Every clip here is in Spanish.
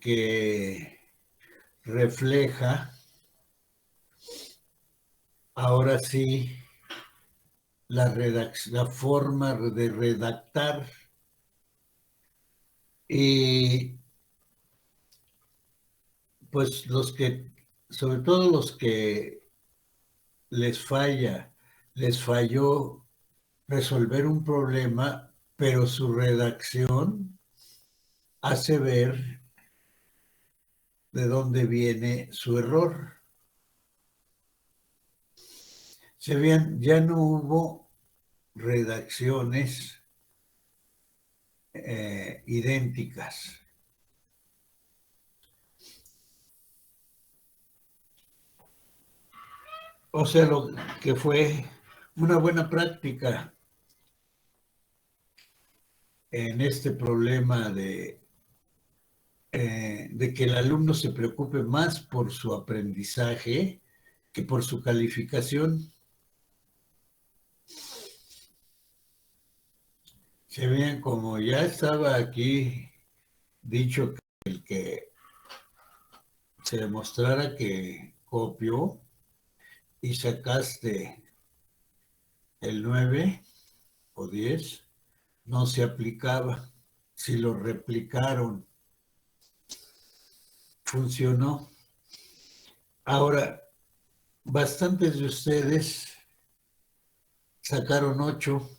que refleja, ahora sí, la forma de redactar. Y pues sobre todo los que les falló resolver un problema, pero su redacción hace ver de dónde viene su error. Se vean, ya no hubo redacciones idénticas. O sea, lo que fue una buena práctica en este problema de que el alumno se preocupe más por su aprendizaje que por su calificación. Se vean, como ya estaba aquí dicho, que el que se demostrara que copió y sacaste el 9 o 10, no se aplicaba. Si lo replicaron, funcionó. Ahora, bastantes de ustedes sacaron 8,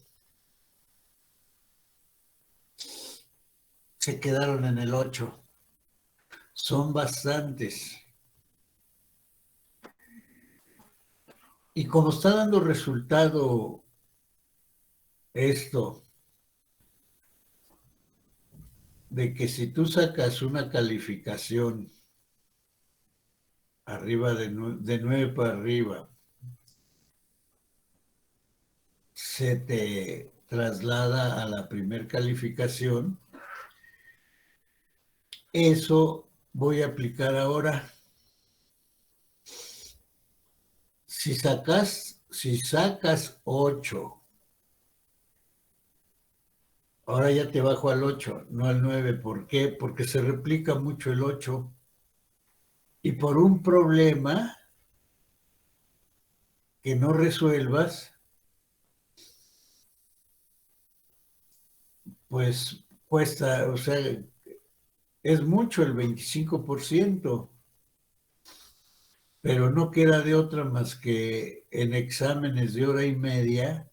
se quedaron en el 8. Son bastantes. Y como está dando resultado esto, de que si tú sacas una calificación arriba de 9 para arriba, se te traslada a la primer calificación, eso voy a aplicar ahora. Si sacas 8, ahora ya te bajo al 8, no al 9. ¿Por qué? Porque se replica mucho el 8. Y por un problema que no resuelvas, pues cuesta, o sea, es mucho el 25%, pero no queda de otra más que en exámenes de hora y media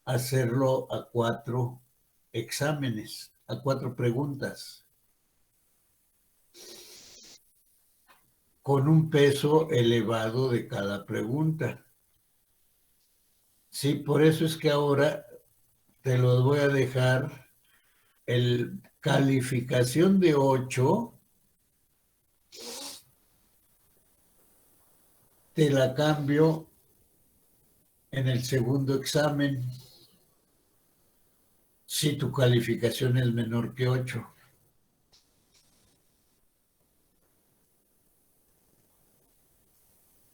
hacerlo a 4 exámenes, a 4 preguntas, con un peso elevado de cada pregunta. Sí, por eso es que ahora te los voy a dejar el calificación de 8, te la cambio en el segundo examen si tu calificación es menor que 8.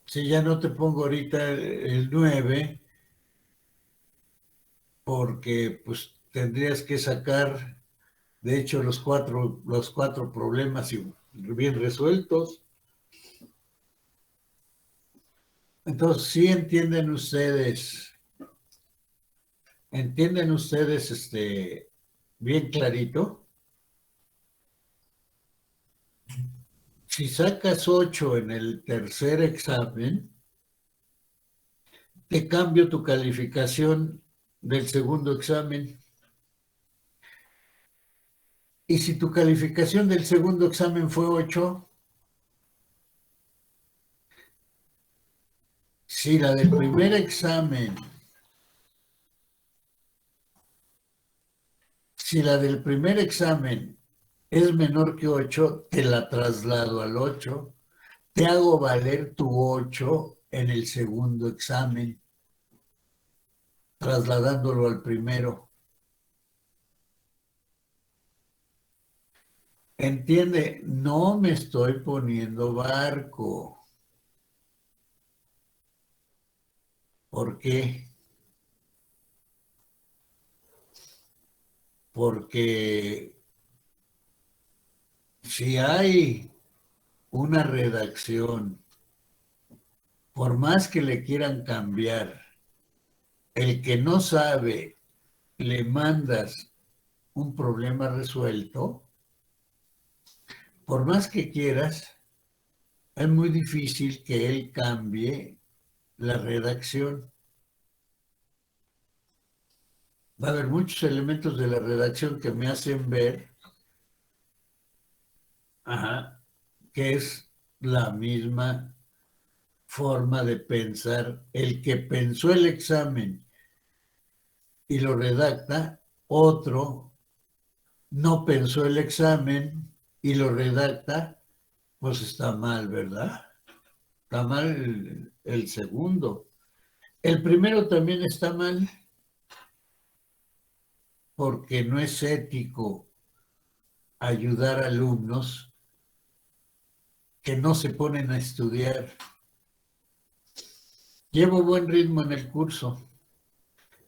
Si ya no te pongo ahorita el 9, porque pues tendrías que sacar, de hecho, los cuatro problemas bien resueltos. Entonces, sí entienden ustedes bien clarito. Si sacas 8 en el tercer examen, te cambio tu calificación del segundo examen. Y si tu calificación del segundo examen fue 8, si la del primer examen, es menor que 8, te la traslado al 8, te hago valer tu 8 en el segundo examen, trasladándolo al primero. Entiende, no me estoy poniendo barco. ¿Por qué? Porque Si hay una redacción, por más que le quieran cambiar, el que no sabe, le mandas un problema resuelto, por más que quieras, es muy difícil que él cambie la redacción. Va a haber muchos elementos de la redacción que me hacen ver que es la misma forma de pensar. El que pensó el examen y lo redacta, otro no pensó el examen y lo redacta, pues está mal, ¿verdad? Está mal el segundo. El primero también está mal porque no es ético ayudar a alumnos que no se ponen a estudiar. Llevo buen ritmo en el curso.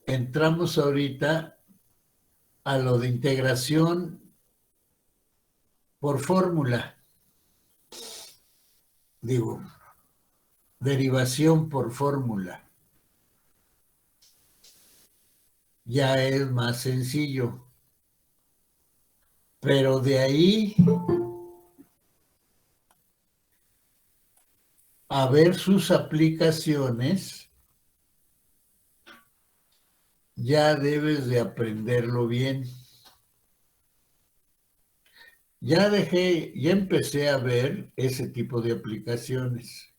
Entramos ahorita a lo de integración por fórmula. Digo, derivación por fórmula. Ya es más sencillo. Pero de ahí a ver sus aplicaciones, ya debes de aprenderlo bien. Ya empecé a ver ese tipo de aplicaciones.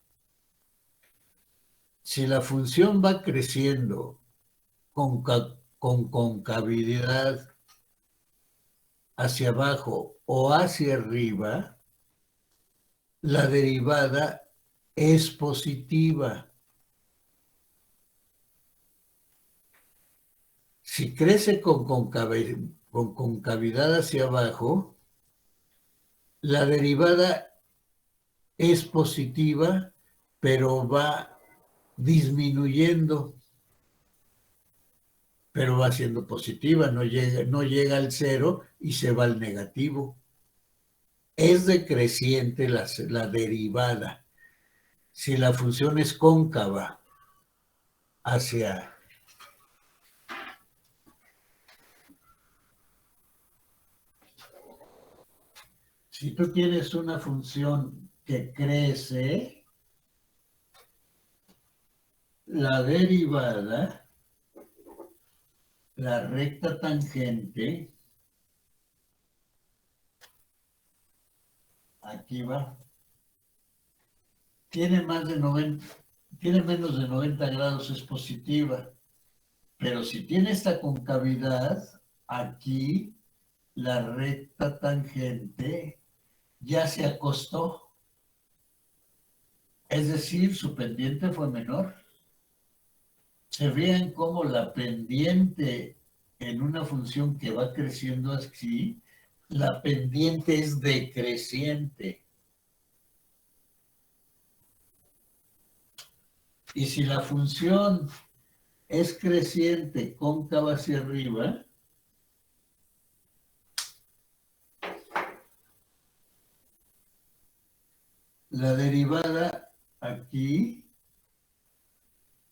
Si la función va creciendo con concavidad hacia abajo o hacia arriba, la derivada es positiva. Si crece con concavidad hacia abajo, la derivada es positiva, pero va disminuyendo, pero va siendo positiva, no llega al cero y se va al negativo. Es decreciente la derivada. Si la función es cóncava hacia... Si tú tienes una función que crece, la derivada, la recta tangente, aquí va, tiene menos de 90 grados, es positiva. Pero si tiene esta concavidad, aquí la recta tangente ya se acostó. Es decir, su pendiente fue menor. Se vean cómo la pendiente en una función que va creciendo así, la pendiente es decreciente. Y si la función es creciente, cóncava hacia arriba, la derivada aquí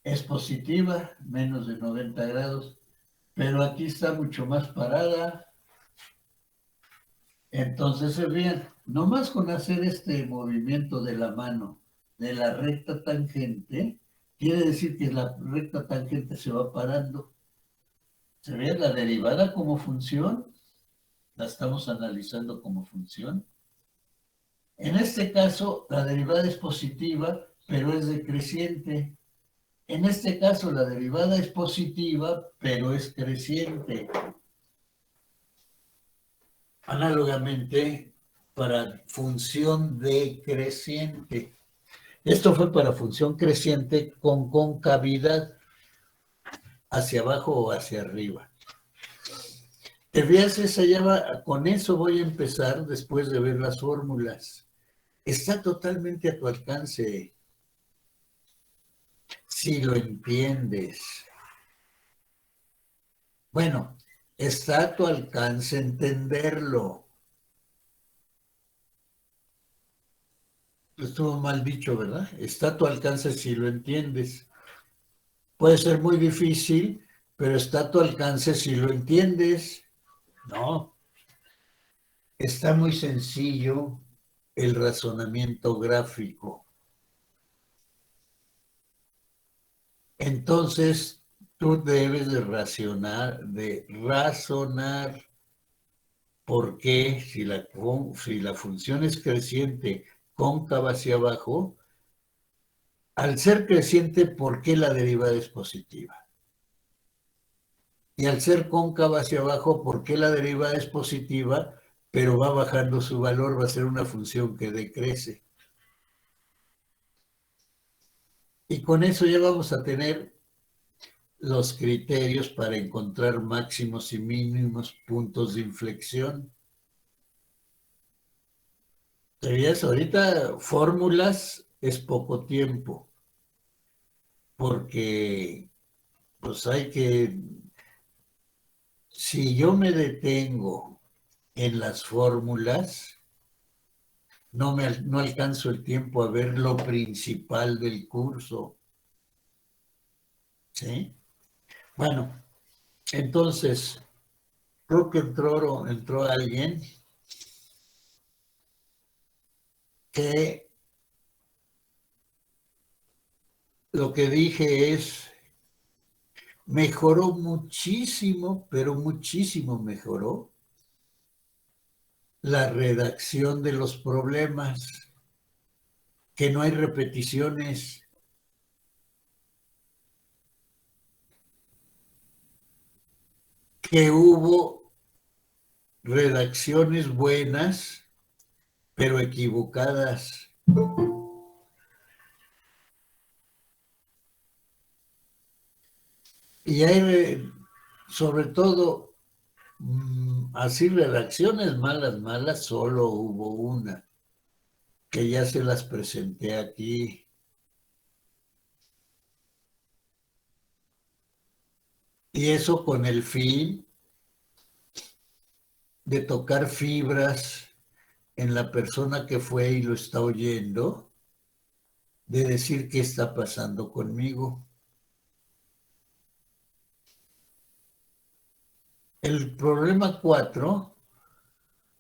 es positiva, menos de 90 grados, pero aquí está mucho más parada. Entonces se vean, nomás con hacer este movimiento de la mano de la recta tangente, quiere decir que la recta tangente se va parando. ¿Se ve la derivada como función? La estamos analizando como función. En este caso, la derivada es positiva, pero es decreciente. En este caso, la derivada es positiva, pero es creciente. Análogamente, para función decreciente. Esto fue para función creciente con concavidad hacia abajo o hacia arriba. Te veas esa llama, con eso voy a empezar después de ver las fórmulas. Está totalmente a tu alcance, si lo entiendes. Bueno, está a tu alcance entenderlo. Estuvo mal dicho, ¿verdad? Está a tu alcance si lo entiendes. Puede ser muy difícil, pero está a tu alcance si lo entiendes. No, está muy sencillo el razonamiento gráfico. Entonces, tú debes de razonar por qué si la función es creciente cóncava hacia abajo, al ser creciente, ¿por qué la derivada es positiva? Y al ser cóncava hacia abajo, ¿por qué la derivada es positiva, pero va bajando su valor, va a ser una función que decrece? Y con eso ya vamos a tener los criterios para encontrar máximos y mínimos puntos de inflexión. ¿Sabías? Ahorita fórmulas es poco tiempo, porque pues hay que, si yo me detengo en las fórmulas, no alcanzo el tiempo a ver lo principal del curso. ¿Sí? Bueno, entonces, creo que entró alguien que lo que dije es, mejoró muchísimo, pero muchísimo mejoró la redacción de los problemas, que no hay repeticiones, que hubo redacciones buenas, pero equivocadas. Y hay, sobre todo, así redacciones malas, solo hubo una, que ya se las presenté aquí. Y eso con el fin de tocar fibras en la persona que fue y lo está oyendo, de decir qué está pasando conmigo. El problema 4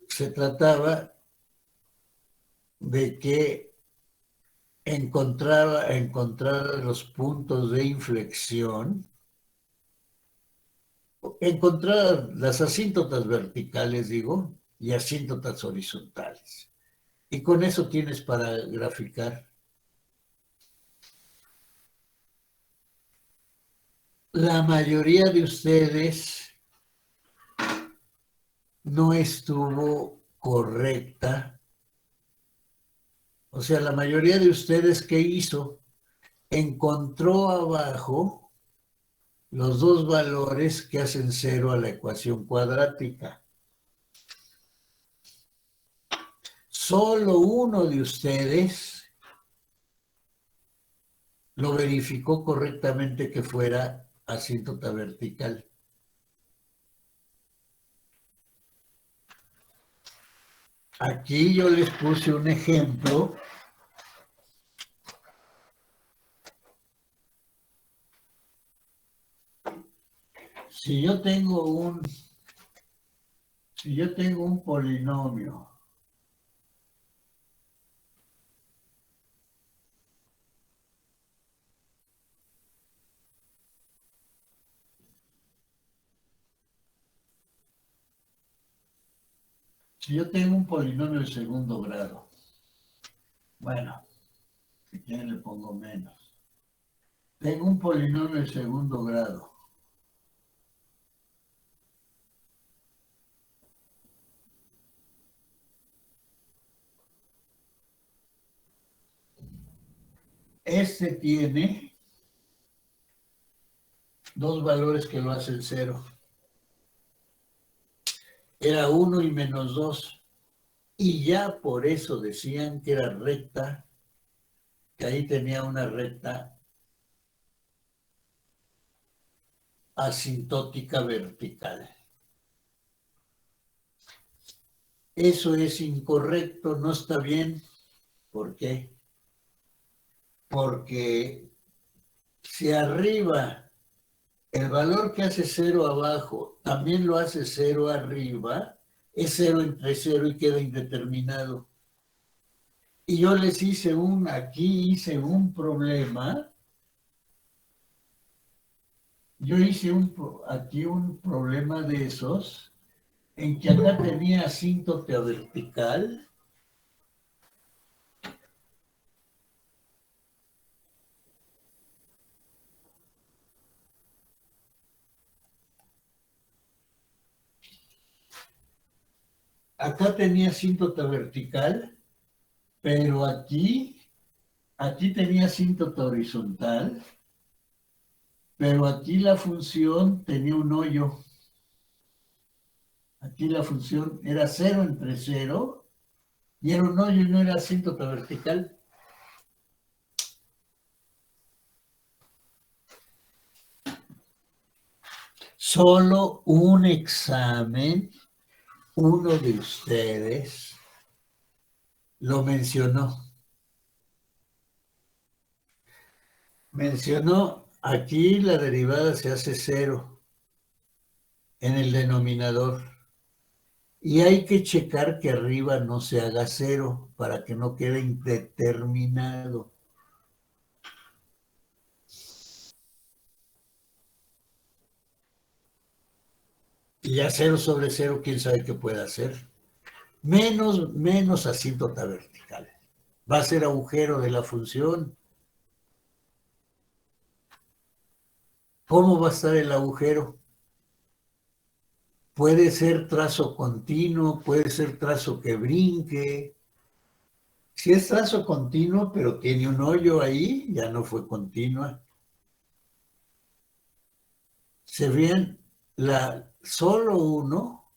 se trataba de que encontrar los puntos de inflexión, encontrar las asíntotas verticales, digo, y asíntotas horizontales. Y con eso tienes para graficar. La mayoría de ustedes no estuvo correcta. O sea, la mayoría de ustedes, ¿qué hizo? Encontró abajo los dos valores que hacen cero a la ecuación cuadrática. Solo uno de ustedes lo verificó correctamente que fuera asíntota vertical. Aquí yo les puse un ejemplo. Si yo tengo un polinomio de segundo grado, bueno, si quieren le pongo menos. Tengo un polinomio de segundo grado. Este tiene dos valores que lo hacen cero. Era 1 y menos 2. Y ya por eso decían que era recta, que ahí tenía una recta asintótica vertical. Eso es incorrecto, no está bien. ¿Por qué? Porque si arriba el valor que hace 0 abajo también lo hace 0 arriba, es 0 entre 0 y queda indeterminado. Y yo les hice aquí hice un problema. Yo hice aquí un problema de esos, en que acá tenía asíntota vertical. Acá tenía asíntota vertical, pero aquí tenía asíntota horizontal, pero aquí la función tenía un hoyo. Aquí la función era 0 entre 0 y era un hoyo y no era asíntota vertical. Solo un examen, uno de ustedes lo mencionó. Mencionó, aquí la derivada se hace 0 en el denominador. Y hay que checar que arriba no se haga 0 para que no quede indeterminado. Y ya 0 sobre 0, quién sabe qué puede hacer. Menos asíntota vertical. Va a ser agujero de la función. ¿Cómo va a estar el agujero? Puede ser trazo continuo, puede ser trazo que brinque. Si es trazo continuo, pero tiene un hoyo ahí, ya no fue continua. Se ven, solo uno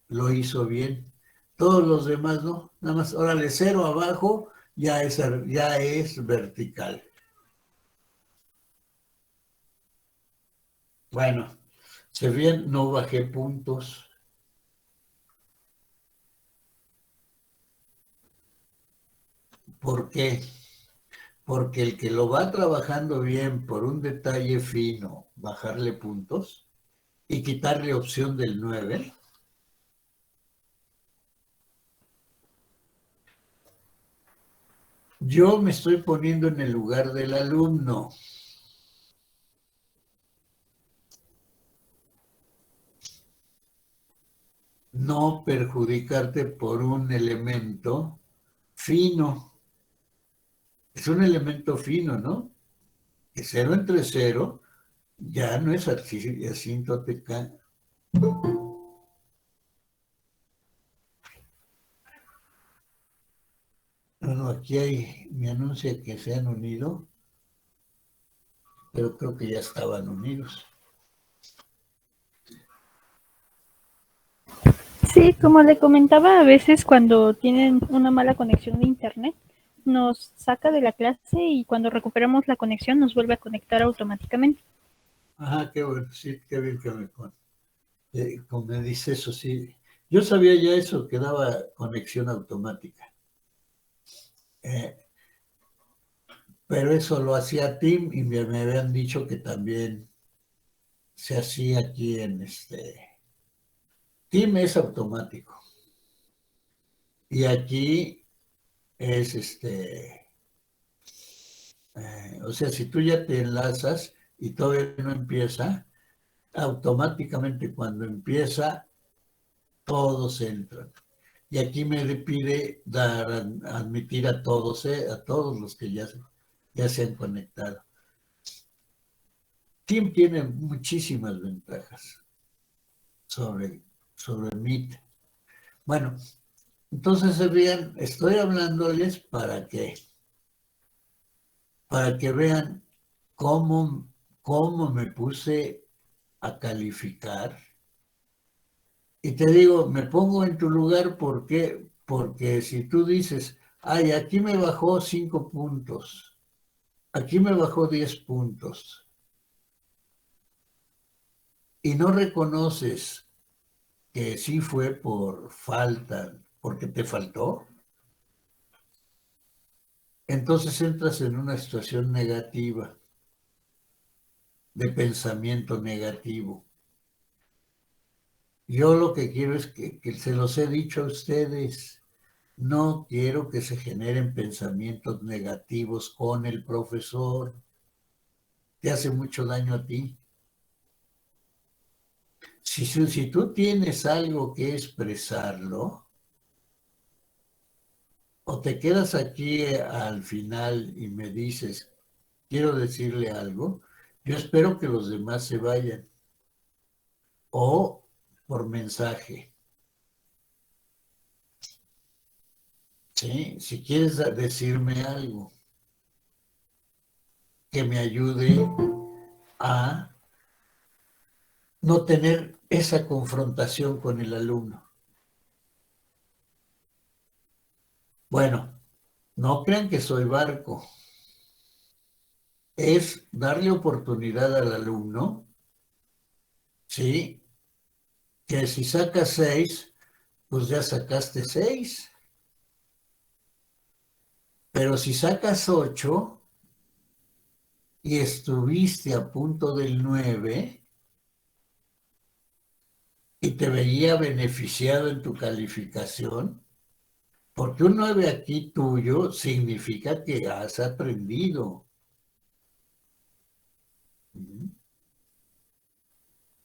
lo hizo bien. Todos los demás no. Nada más, órale, 0 abajo, ya es vertical. Bueno, se ven, no bajé puntos. ¿Por qué? Porque el que lo va trabajando bien por un detalle fino, bajarle puntos y quitarle opción del 9, yo me estoy poniendo en el lugar del alumno. No perjudicarte por un elemento fino. Es un elemento fino, ¿no? Que 0 entre 0 ya no es asíntotica. Bueno, aquí me anuncia que se han unido, pero creo que ya estaban unidos. Sí, como le comentaba, a veces cuando tienen una mala conexión de internet, nos saca de la clase y cuando recuperamos la conexión nos vuelve a conectar automáticamente. Ajá, qué bueno, sí, qué bien que como me dice eso, sí. Yo sabía ya eso, que daba conexión automática. Pero eso lo hacía Tim y me habían dicho que también se hacía aquí en Tim es automático. Y aquí es o sea, si tú ya te enlazas y todavía no empieza, automáticamente cuando empieza, todos entran. Y aquí me pide admitir a todos los que ya se han conectado. Team tiene muchísimas ventajas sobre Meet. Bueno, entonces vean, estoy hablándoles para que vean cómo me puse a calificar. Y te digo, me pongo en tu lugar porque si tú dices, ay, aquí me bajó 5 puntos, aquí me bajó 10 puntos, y no reconoces que sí fue por falta, porque te faltó, entonces entras en una situación negativa, de pensamiento negativo. Yo lo que quiero es que se los he dicho a ustedes, no quiero que se generen pensamientos negativos con el profesor. Te hace mucho daño a ti. Si tú tienes algo que expresarlo, o te quedas aquí al final y me dices, quiero decirle algo, yo espero que los demás se vayan. O por mensaje. ¿Sí? Si quieres decirme algo que me ayude a no tener esa confrontación con el alumno. Bueno, no crean que soy barco. Es darle oportunidad al alumno, ¿sí? Que si sacas 6, pues ya sacaste 6. Pero si sacas 8 y estuviste a punto del 9 y te veía beneficiado en tu calificación, porque un 9 aquí tuyo significa que has aprendido.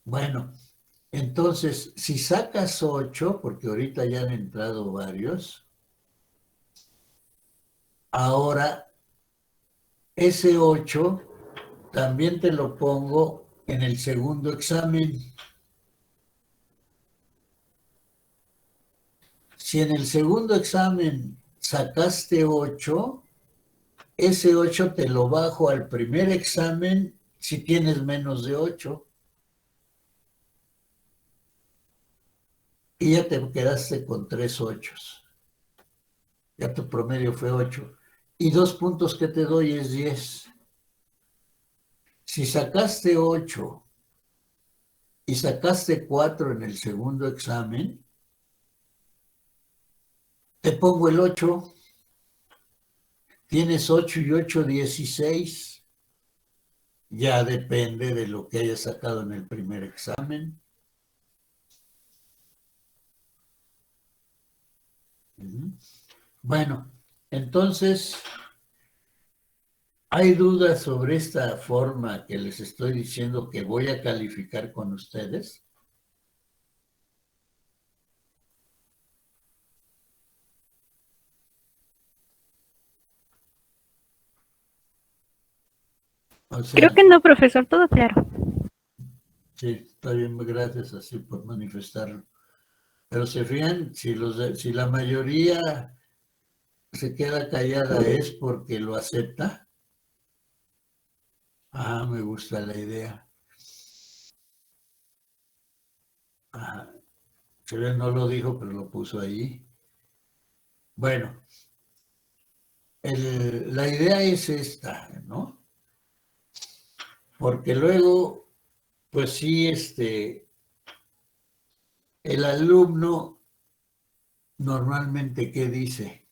Bueno, entonces, si sacas 8, porque ahorita ya han entrado varios, ahora ese 8 también te lo pongo en el segundo examen. Si en el segundo examen sacaste 8, ese 8 te lo bajo al primer examen si tienes menos de 8. Y ya te quedaste con 3 8. Ya tu promedio fue 8. Y 2 puntos que te doy es 10. Si sacaste 8 y sacaste 4 en el segundo examen, te pongo el 8. Tienes 8 y 8, 16. Ya depende de lo que hayas sacado en el primer examen. Bueno, entonces, ¿hay dudas sobre esta forma que les estoy diciendo que voy a calificar con ustedes? O sea, Creo que no, profesor, todo claro. sí, está bien, gracias así por manifestarlo. Pero se fijan, si la mayoría se queda callada es porque lo acepta. Ah, me gusta la idea. Ah, no lo dijo, pero lo puso ahí. Bueno, la idea es esta, ¿no? Porque luego, pues sí, el alumno normalmente, ¿qué dice?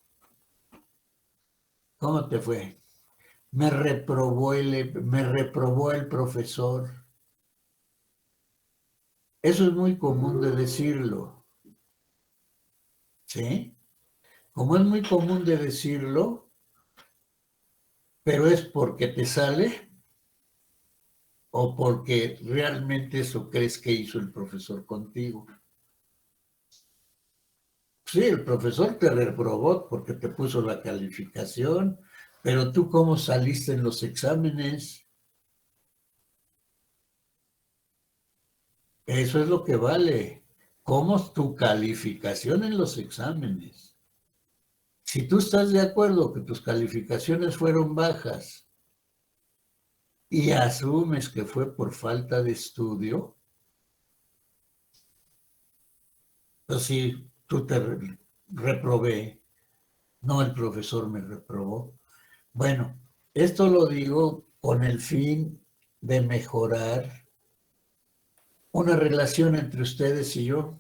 ¿Cómo te fue? Me reprobó el profesor. Eso es muy común de decirlo, ¿sí? Como es muy común de decirlo, pero es porque te sale o porque realmente eso crees que hizo el profesor contigo. Sí, el profesor te reprobó porque te puso la calificación, pero tú cómo saliste en los exámenes. Eso es lo que vale. ¿Cómo es tu calificación en los exámenes? Si tú estás de acuerdo que tus calificaciones fueron bajas y asumes que fue por falta de estudio, pues sí, tú te reprobé, no el profesor me reprobó. Bueno, esto lo digo con el fin de mejorar una relación entre ustedes y yo,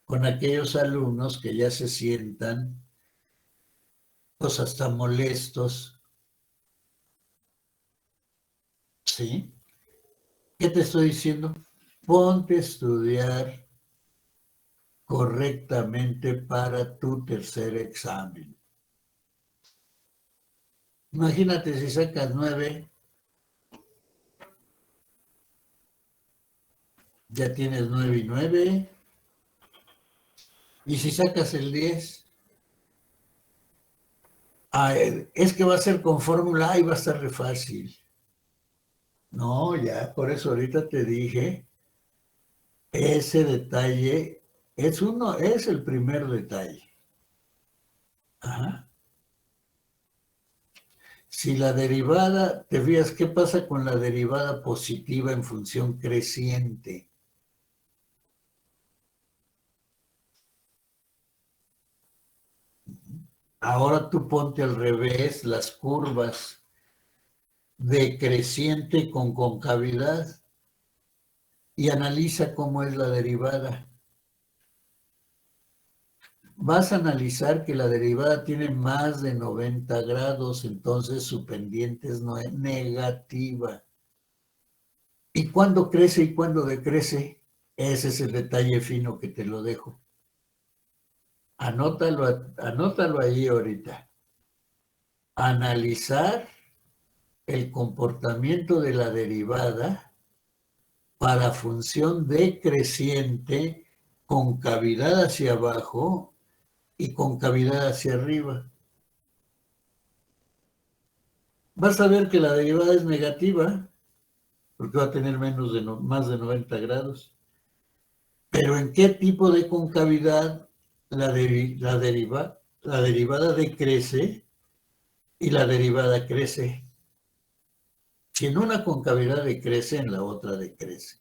con aquellos alumnos que ya se sientan hasta molestos, ¿sí? ¿Qué te estoy diciendo? Ponte a estudiar correctamente para tu tercer examen. Imagínate si sacas 9, ya tienes 9 y 9. Y si sacas el 10, es que va a ser con fórmula A y va a estar re fácil. No, ya, por eso ahorita te dije, ese detalle es el primer detalle. Ajá. Si la derivada, te fijas, ¿qué pasa con la derivada positiva en función creciente? Ahora tú ponte al revés las curvas decreciente con concavidad y analiza cómo es la derivada. Vas a analizar que la derivada tiene más de 90 grados, entonces su pendiente es negativa. ¿Y cuándo crece y cuándo decrece? Ese es el detalle fino que te lo dejo. Anótalo ahí ahorita. Analizar el comportamiento de la derivada para función decreciente con cavidad hacia abajo y con cavidad hacia arriba. Vas a ver que la derivada es negativa, porque va a tener más de 90 grados. Pero ¿en qué tipo de concavidad la derivada decrece y la derivada crece? Si en una concavidad decrece, en la otra decrece.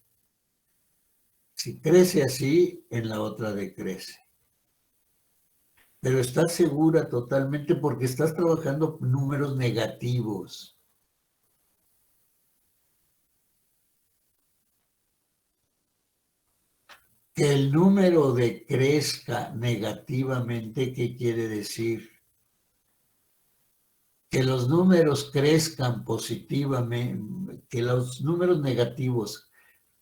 Si crece así, en la otra decrece. Pero estás segura totalmente porque estás trabajando números negativos. Que el número decrezca negativamente, ¿qué quiere decir? Que los números crezcan positivamente, que los números negativos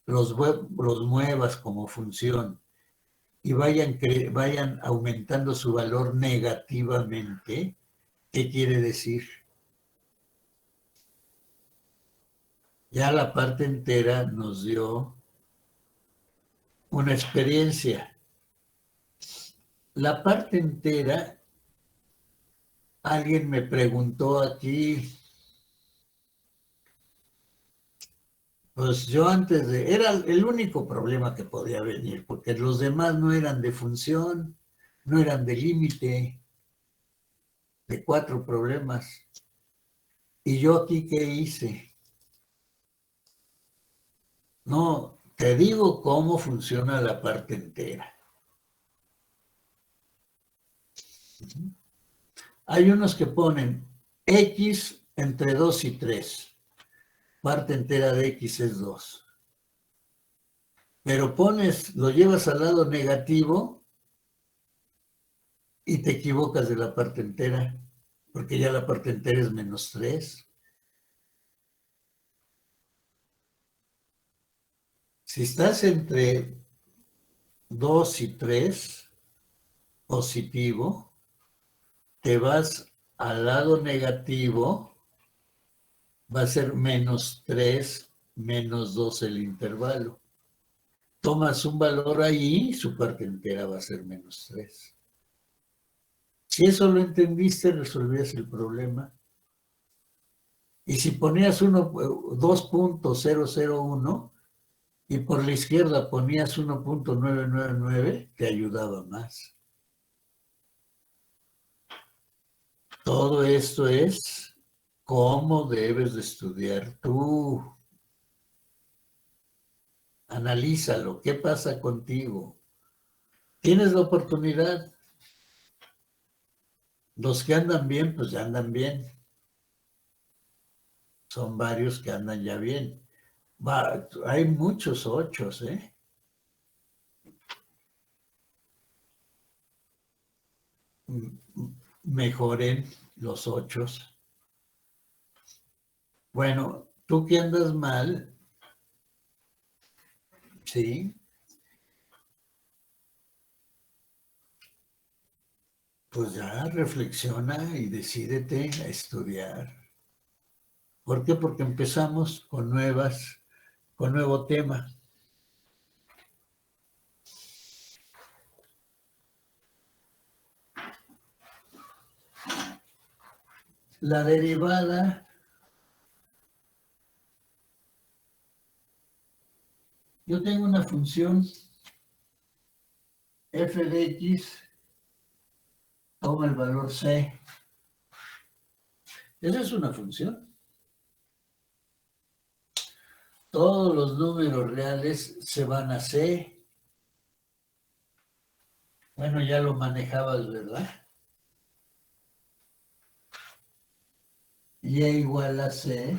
los muevas como función y vayan aumentando su valor negativamente, ¿qué quiere decir? Ya la parte entera nos dio una experiencia. La parte entera, alguien me preguntó aquí, pues yo era el único problema que podía venir, porque los demás no eran de función, no eran de límite, de 4 problemas. ¿Y yo aquí qué hice? No, te digo cómo funciona la parte entera. Hay unos que ponen X entre 2 y 3. Parte entera de X es 2. Pero lo llevas al lado negativo y te equivocas de la parte entera, porque ya la parte entera es menos 3. Si estás entre 2 y 3, positivo, te vas al lado negativo, va a ser menos 3, menos 2 el intervalo. Tomas un valor ahí, su parte entera va a ser menos 3. Si eso lo entendiste, resolvías el problema. Y si ponías 2.001 y por la izquierda ponías 1.999, te ayudaba más. Todo esto es cómo debes de estudiar tú. Analízalo, ¿qué pasa contigo? Tienes la oportunidad. Los que andan bien, pues ya andan bien. Son varios que andan ya bien. Hay muchos 8, ¿eh? Mejoren, los 8. Bueno, tú que andas mal, ¿sí? Pues ya reflexiona y decídete a estudiar. ¿Por qué? Porque empezamos con nuevo tema. La derivada, yo tengo una función f de x, toma el valor c. Esa es una función. Todos los números reales se van a c. Bueno, ya lo manejabas, ¿verdad? Y igual a c,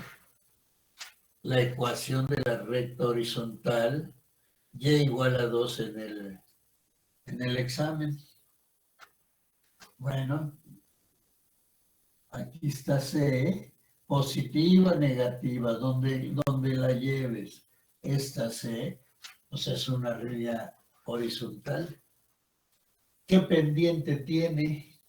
la ecuación de la recta horizontal, y igual a 2 en el examen. Bueno, aquí está C, positiva, negativa, donde la lleves. Esta C, o sea, es una regla horizontal. ¿Qué pendiente tiene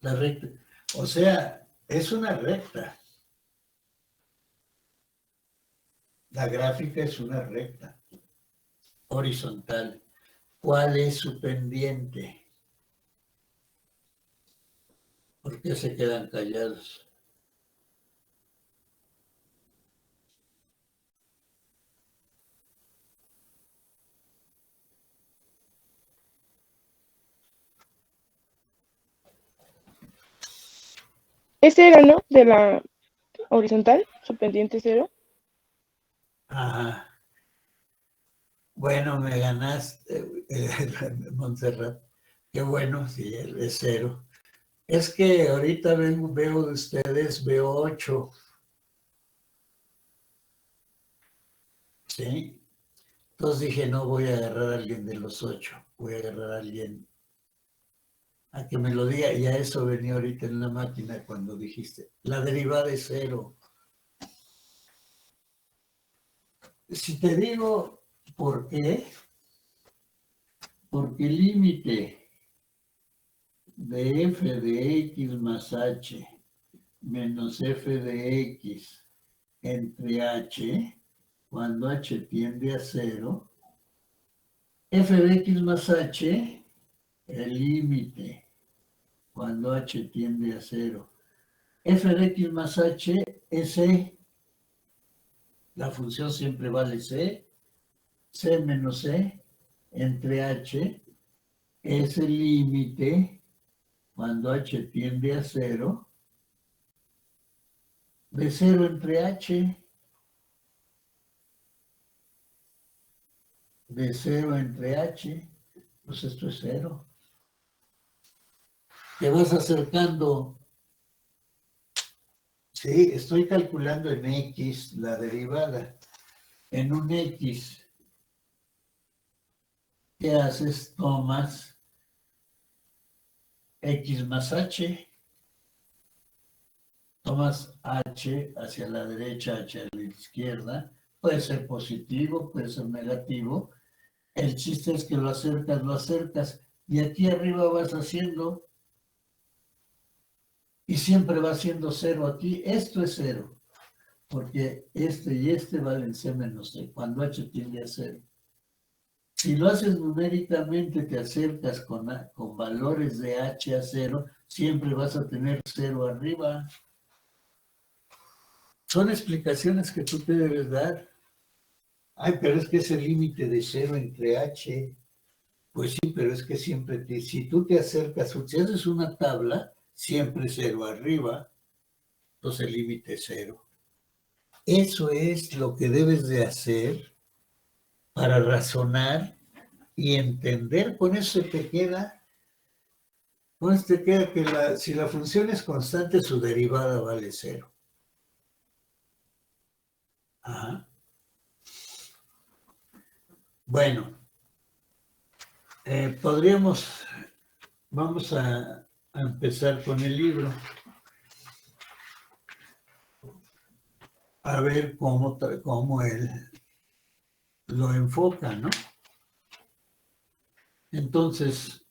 la recta? O sea, es una recta. La gráfica es una recta horizontal. ¿Cuál es su pendiente? ¿Por qué se quedan callados? Ese era, ¿no? De la horizontal, su pendiente 0. Ajá. Bueno, me ganaste, Montserrat. Qué bueno, sí, es 0. Es que ahorita veo de ustedes, veo 8. ¿Sí? Entonces dije, no voy a agarrar a alguien de los 8. Voy a agarrar a alguien a que me lo diga. Y a eso venía ahorita en la máquina cuando dijiste, la derivada es 0. Si te digo por qué, porque el límite de f de x más h menos f de x entre h, cuando h tiende a 0, f de x más h, el límite, cuando h tiende a 0. F de x más h es c. La función siempre vale c. C menos c entre h es el límite, cuando h tiende a 0, de 0 entre h. De 0 entre h, pues esto es 0. Te vas acercando. Sí, estoy calculando en x la derivada. En un x, ¿qué haces? Tomas x más h. Tomas h hacia la derecha, hacia la izquierda. Puede ser positivo, puede ser negativo. El chiste es que lo acercas. Y aquí arriba vas haciendo, y siempre va siendo 0 aquí. Esto es 0. Porque este y este valen c menos c, cuando h tiende a 0. Si lo haces numéricamente, te acercas con valores de h a 0, siempre vas a tener 0 arriba. Son explicaciones que tú te debes dar. Ay, pero es que es el límite de 0 entre h. Pues sí, pero es que siempre, si tú te acercas, si haces una tabla, siempre 0 arriba, entonces el límite es 0. Eso es lo que debes de hacer para razonar y entender. Con eso te queda que si la función es constante, su derivada vale 0. Ajá. Bueno, vamos a a empezar con el libro. A ver cómo él lo enfoca, ¿no? Entonces,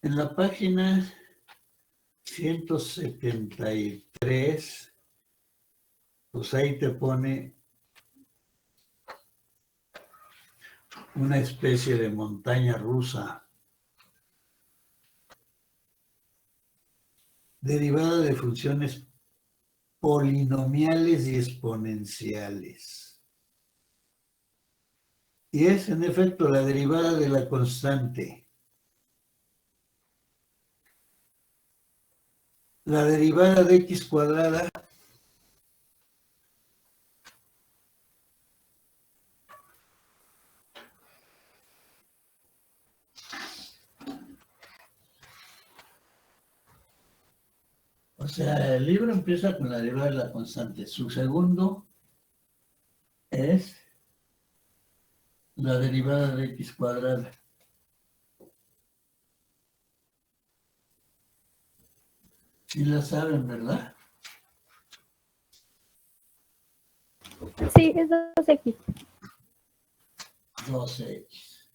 en la página 173, pues ahí te pone una especie de montaña rusa derivada de funciones polinomiales y exponenciales. Y es, en efecto, la derivada de la constante. La derivada de x cuadrada o sea, el libro empieza con la derivada de la constante. Su segundo es la derivada de x cuadrada. Sí la saben, ¿verdad? Sí, es 2x. 2x.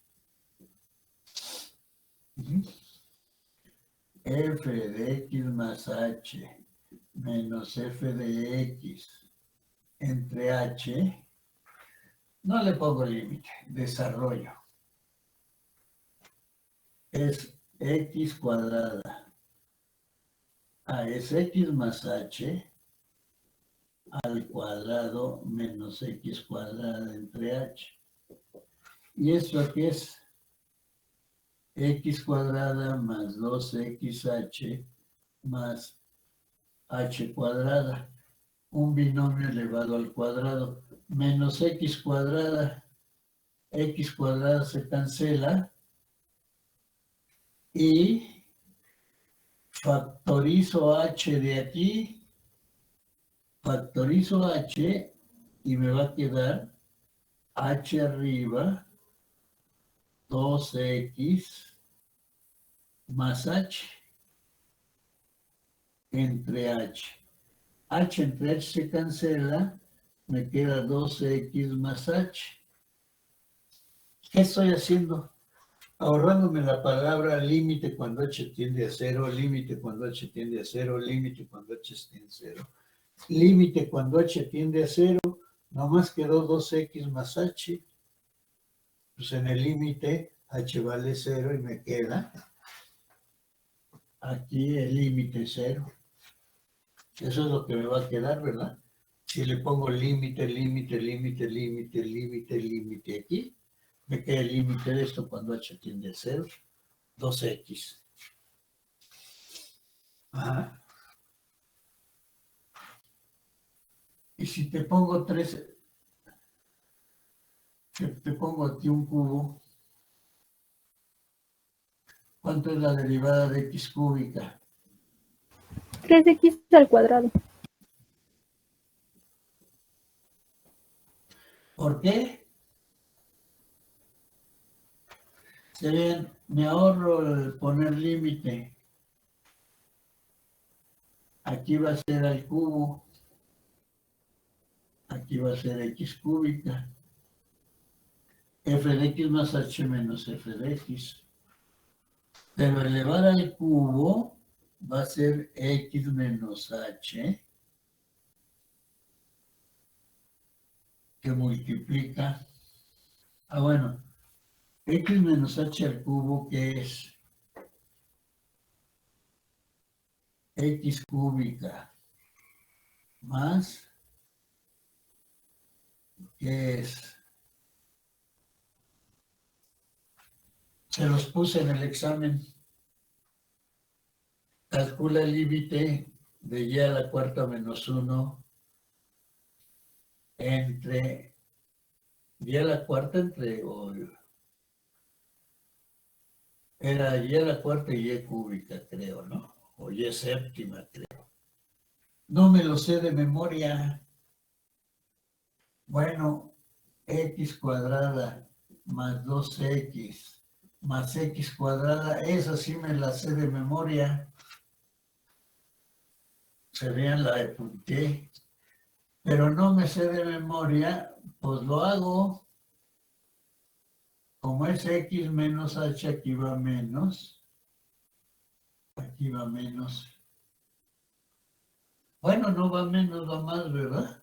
F de x más h menos f de x entre h, no le pongo límite, desarrollo. Es x cuadrada. Es x más h al cuadrado menos x cuadrada entre h. ¿Y esto aquí es? X cuadrada más 2xh más h cuadrada. Un binomio elevado al cuadrado. Menos x cuadrada. X cuadrada se cancela. Y factorizo h de aquí. Factorizo h y me va a quedar h arriba 2x más h entre h. H entre h se cancela, me queda 2x más h. ¿Qué estoy haciendo? Ahorrándome la palabra límite cuando h tiende a 0, límite cuando h tiende a 0, límite cuando h tiende a 0. Límite cuando h tiende a 0, nomás quedó 2x más h. Pues en el límite h vale 0 y me queda aquí el límite 0. Eso es lo que me va a quedar, ¿verdad? Si le pongo límite, límite, límite, límite, límite, límite aquí, me queda el límite de esto cuando h tiende a 0, 2x. Ajá. Y si te pongo 3, te pongo aquí un cubo, ¿cuánto es la derivada de x cúbica? 3x al cuadrado. ¿Por qué? Se ven, me ahorro el poner límite. Aquí va a ser al cubo. Aquí va a ser x cúbica. F de x más h menos f de x. Pero elevar al cubo va a ser x menos h, que multiplica. Bueno, x menos h al cubo, que es x cúbica más, que es, se los puse en el examen, calcula el límite de y a la cuarta menos 1 entre y a la cuarta era y a la cuarta y y cúbica, creo, ¿no? O y séptima, creo. No me lo sé de memoria. Bueno, x cuadrada más 2x más x cuadrada, esa sí me la sé de memoria. Se vean, la apunté, pero no me sé de memoria, pues lo hago. Como es x menos h, aquí va menos. Aquí va menos. Bueno, no va menos, va más, ¿verdad?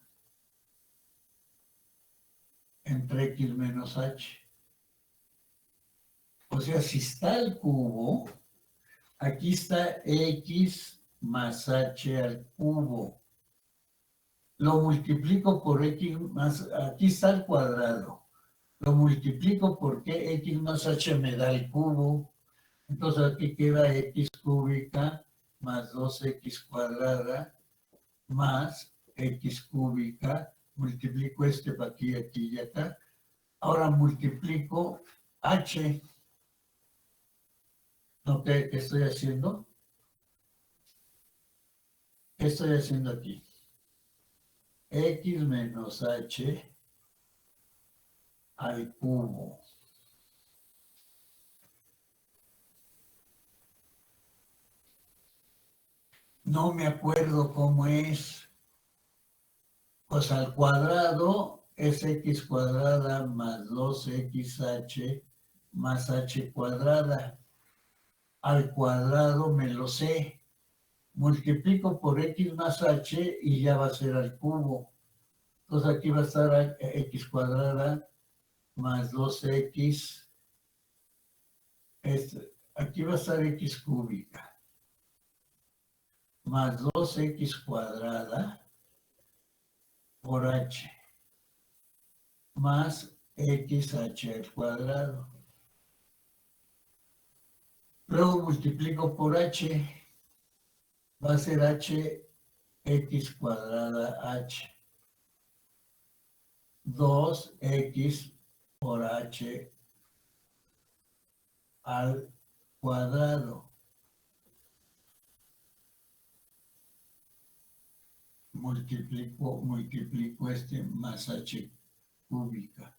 Entre x menos h. O sea, si está el cubo, aquí está x más h al cubo. Lo multiplico por x más, aquí está el cuadrado. Lo multiplico porque x más h me da el cubo. Entonces aquí queda x cúbica más 2x cuadrada más x cúbica. Multiplico este para aquí, aquí y acá. Ahora multiplico h. ¿No? ¿Qué estoy haciendo? ¿Qué estoy haciendo aquí? X menos h al cubo. No me acuerdo cómo es. Pues al cuadrado es x cuadrada más 2xh más h cuadrada. Al cuadrado me lo sé. Multiplico por x más h y ya va a ser al cubo. Entonces aquí va a estar x cuadrada más 2x. Aquí va a estar x cúbica más 2x cuadrada por h más xh al cuadrado. Luego multiplico por h, va a ser x cuadrada h. 2x por h al cuadrado. Multiplico este más h cúbica.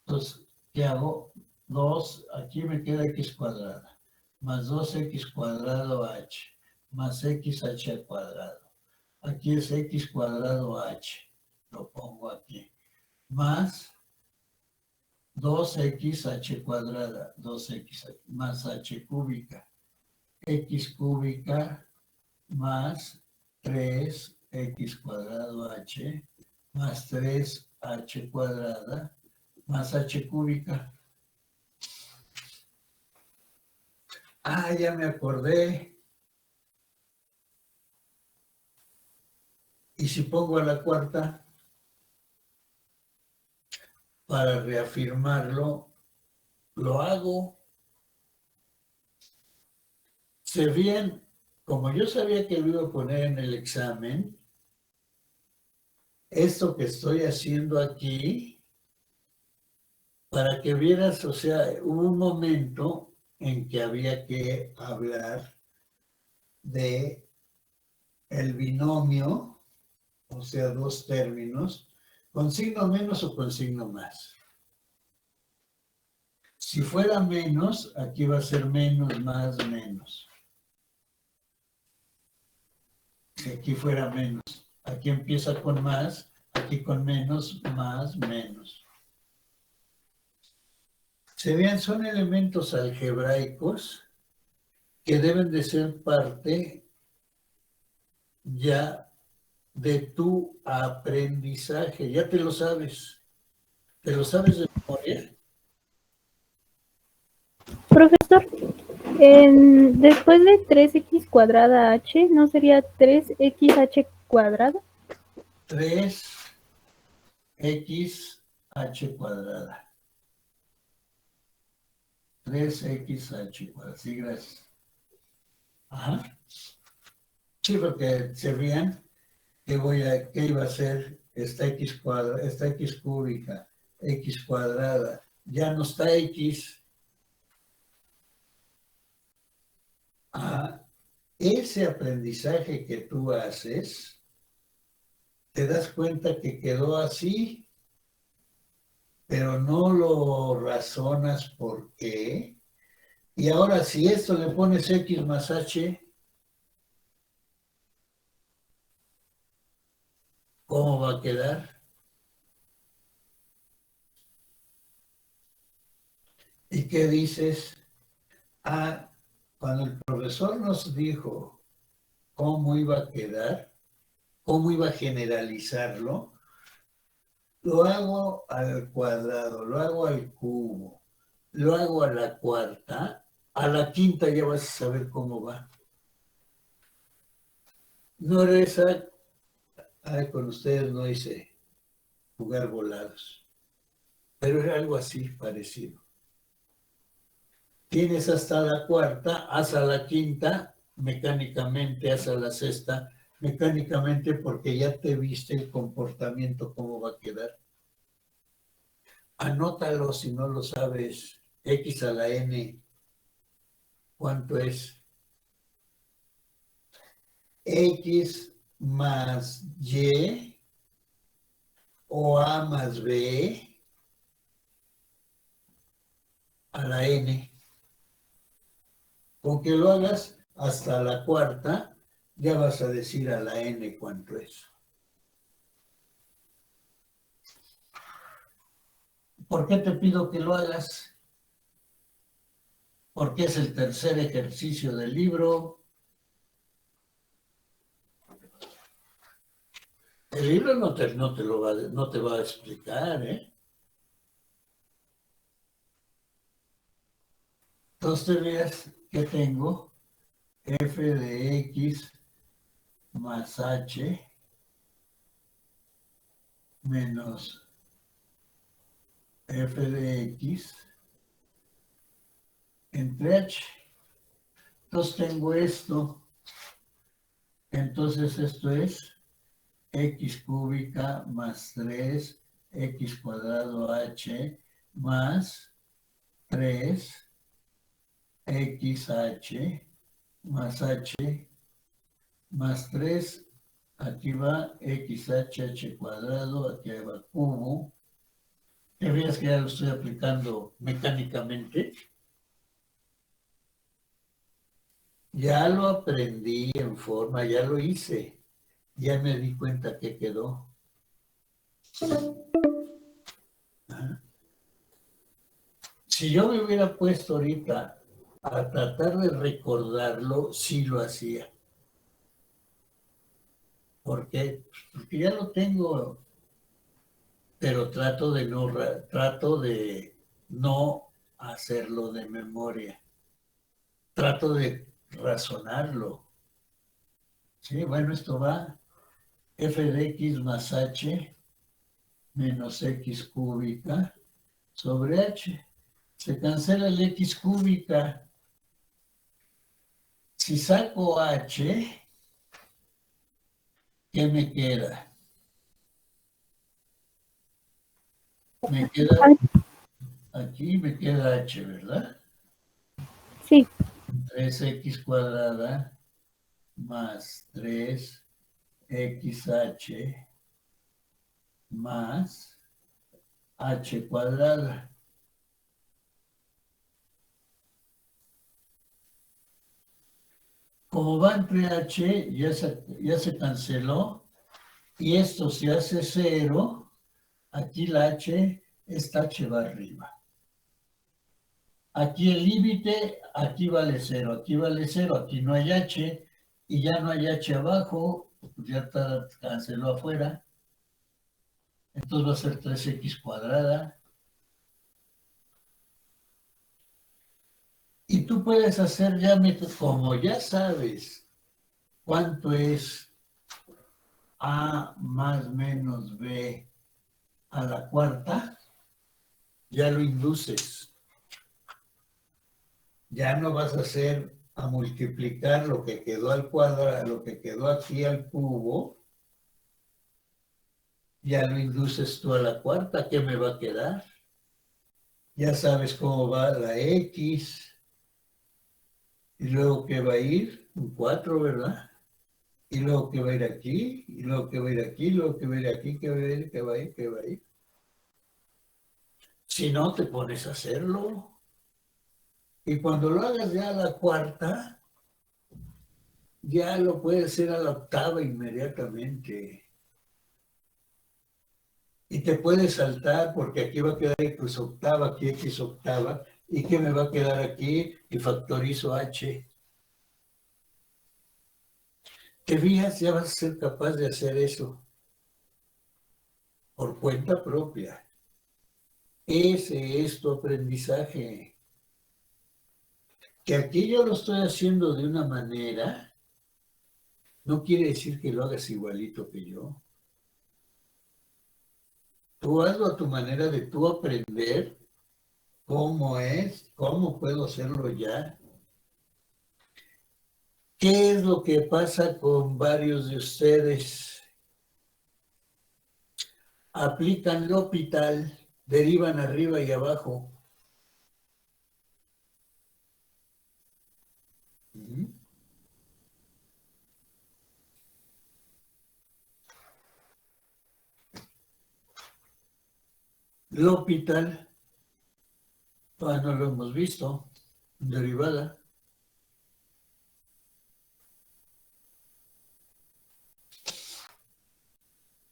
Entonces, ¿qué hago? 2, aquí me queda x cuadrada, más 2x cuadrado h, más xh al cuadrado. Aquí es x cuadrado h, lo pongo aquí, más 2xh cuadrada, 2x más h cúbica, x cúbica más 3x cuadrado h, más 3h cuadrada, más h cúbica. Ah, ya me acordé. Y si pongo a la cuarta, para reafirmarlo, lo hago. Se bien, como yo sabía que lo iba a poner en el examen, esto que estoy haciendo aquí, para que vieras, o sea, hubo un momento en que había que hablar de el binomio, o sea, dos términos, con signo menos o con signo más. Si fuera menos, aquí va a ser menos, más, menos. Si aquí fuera menos, aquí empieza con más, aquí con menos, más, menos. Se vean, son elementos algebraicos que deben de ser parte ya de tu aprendizaje. Ya te lo sabes. ¿Te lo sabes de memoria? Profesor, después de 3x cuadrada h, ¿no sería 3xh cuadrado? 3xh cuadrada. 3xh cuadrada. Sí, gracias. Ajá. Sí, porque se vean que iba a ser esta x cuadrada, esta x cúbica, x cuadrada. Ya no está x. Ese aprendizaje que tú haces, te das cuenta que quedó así. pero no lo razonas por qué. Y ahora si esto le pones X más H, ¿cómo va a quedar? ¿Y qué dices? Ah, cuando el profesor nos dijo cómo iba a quedar, cómo iba a generalizarlo, lo hago al cuadrado, lo hago al cubo, lo hago a la cuarta, a la quinta ya vas a saber cómo va. No era esa, con ustedes no hice jugar volados, pero era algo así parecido. Tienes hasta la cuarta, haz a la quinta, mecánicamente, haz a la sexta, mecánicamente porque ya te viste el comportamiento, cómo va a quedar. Anótalo si no lo sabes. X a la n, ¿cuánto es? X más Y o A más B a la n. Con que lo hagas hasta la cuarta, ya vas a decir a la n cuánto es. ¿Por qué te pido que lo hagas? Porque es el tercer ejercicio del libro. El libro no te va a explicar, ¿eh? Entonces te veas que tengo f de x más h menos f de x entre h. Entonces tengo esto. Entonces esto es x cúbica más 3 x cuadrado h más 3 xh más h más 3, aquí va xh cuadrado, aquí va cubo. ¿Te ves que ya lo estoy aplicando mecánicamente? Ya lo aprendí en forma, ya lo hice. Ya me di cuenta que quedó. Si yo me hubiera puesto ahorita a tratar de recordarlo, sí lo hacía. ¿Por qué? Porque ya lo tengo, pero trato de no hacerlo de memoria. Trato de razonarlo. Sí, bueno, esto va f de x más h menos x cúbica sobre h. Se cancela el x cúbica. Si saco h, ¿qué me queda? Me queda aquí, me queda h, ¿verdad? Sí. 3x cuadrada más 3xh más h cuadrada. Como va entre h, ya se canceló, y esto se hace 0, aquí la h, esta h va arriba. Aquí el límite, aquí vale 0, aquí vale 0, aquí no hay h, y ya no hay h abajo, pues ya está, canceló afuera. Entonces va a ser 3x cuadrada. Y tú puedes hacer ya, como ya sabes cuánto es a más menos b a la cuarta, ya lo induces. Ya no vas a hacer a multiplicar lo que quedó al cuadrado, lo que quedó aquí al cubo, ya lo induces tú a la cuarta, ¿qué me va a quedar? Ya sabes cómo va la x, y luego qué va a ir, un 4, ¿verdad? Y luego qué va a ir aquí, y luego qué va a ir aquí, y luego qué va a ir aquí, qué va a ir, qué va a ir, qué va a ir. Si no, te pones a hacerlo. Y cuando lo hagas ya a la cuarta, ya lo puedes hacer a la octava inmediatamente. Y te puedes saltar porque aquí va a quedar X octava, aquí X octava. ¿Y qué me va a quedar aquí? Y factorizo H. ¿Te fijas? Ya vas a ser capaz de hacer eso por cuenta propia. Ese es tu aprendizaje. Que aquí yo lo estoy haciendo de una manera, no quiere decir que lo hagas igualito que yo. Tú hazlo a tu manera de tú aprender cómo es, cómo puedo hacerlo ya. ¿Qué es lo que pasa con varios de ustedes? Aplican L'Hopital, derivan arriba y abajo. L'Hopital, no lo hemos visto, derivada.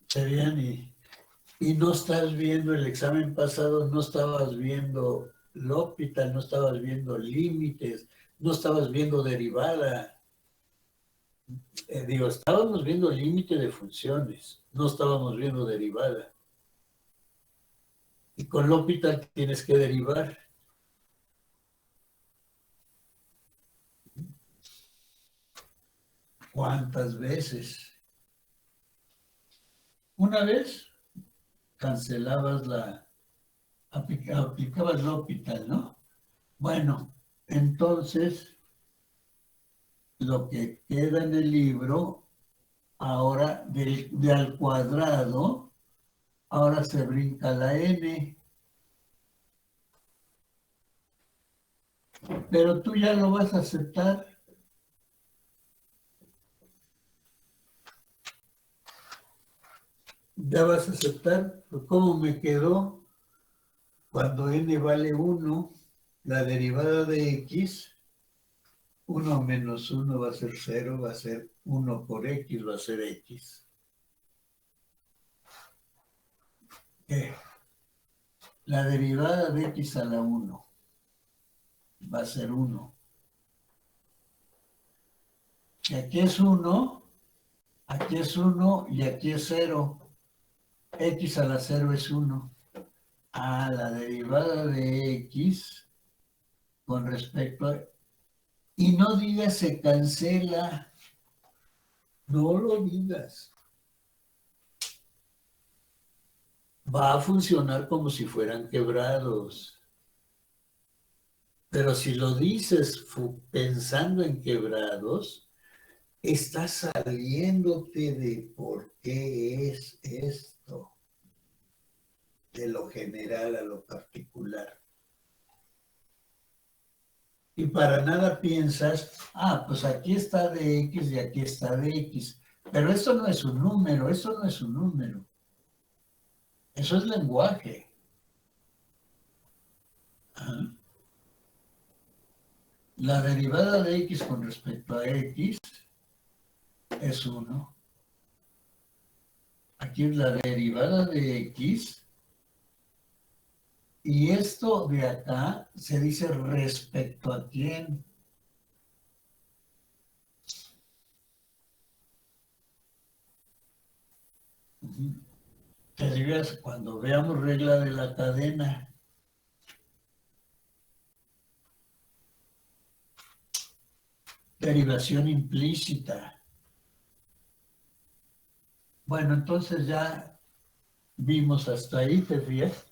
Serían y no estás viendo el examen pasado, no estabas viendo L'Hopital, no estabas viendo límites, no estabas viendo derivada. Estábamos viendo límite de funciones, no estábamos viendo derivada. Y con L'Hopital tienes que derivar. ¿Cuántas veces? Una vez cancelabas aplicabas L'Hopital, ¿no? Bueno, entonces lo que queda en el libro, ahora de al cuadrado, ahora se brinca la n. Pero tú ya lo vas a aceptar. Ya vas a aceptar. ¿Cómo me quedó? Cuando n vale 1, la derivada de x, 1 menos 1 va a ser 0, va a ser 1 por x, va a ser x. ¿Qué? La derivada de x a la 1 va a ser 1. Y aquí es 1, aquí es 1 y aquí es 0. X a la 0 es 1. La derivada de x con respecto a... Y no digas se cancela. No lo digas. Va a funcionar como si fueran quebrados. Pero si lo dices pensando en quebrados, estás saliéndote de por qué es esto, de lo general a lo particular. Y para nada piensas, pues aquí está de x y aquí está de x. Pero eso no es un número, eso no es un número. Eso es lenguaje. La derivada de x con respecto a x es 1. Aquí es la derivada de x. Y esto de acá se dice respecto a quién. Te dirías, cuando veamos regla de la cadena, derivación implícita. Bueno, entonces ya vimos hasta ahí, ¿te fías?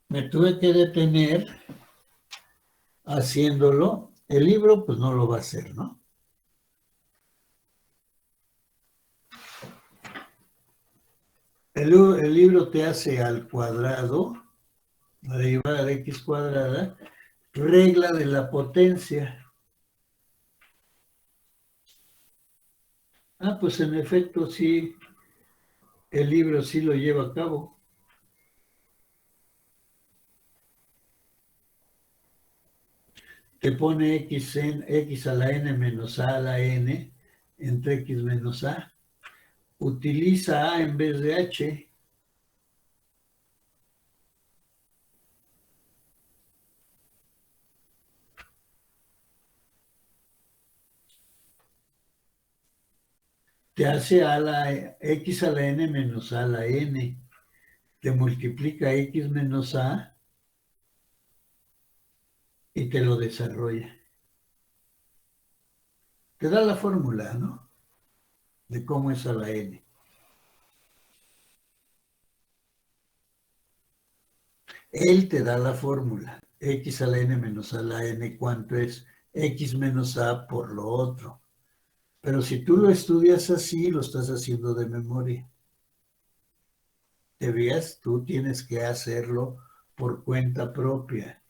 Me tuve que detener haciéndolo. El libro, pues no lo va a hacer, ¿no? El libro te hace al cuadrado, la derivada de x cuadrada, regla de la potencia. Pues en efecto sí, el libro sí lo lleva a cabo. te pone x a la n menos a la n entre x menos a. Utiliza a en vez de h. Te hace a la x a la n menos a la n. Te multiplica x menos a y te lo desarrolla. Te da la fórmula, ¿no? De cómo es a la n. Él te da la fórmula. X a la n menos a la n, ¿cuánto es? X menos a por lo otro. Pero si tú lo estudias así, lo estás haciendo de memoria. Te veas, tú tienes que hacerlo por cuenta propia.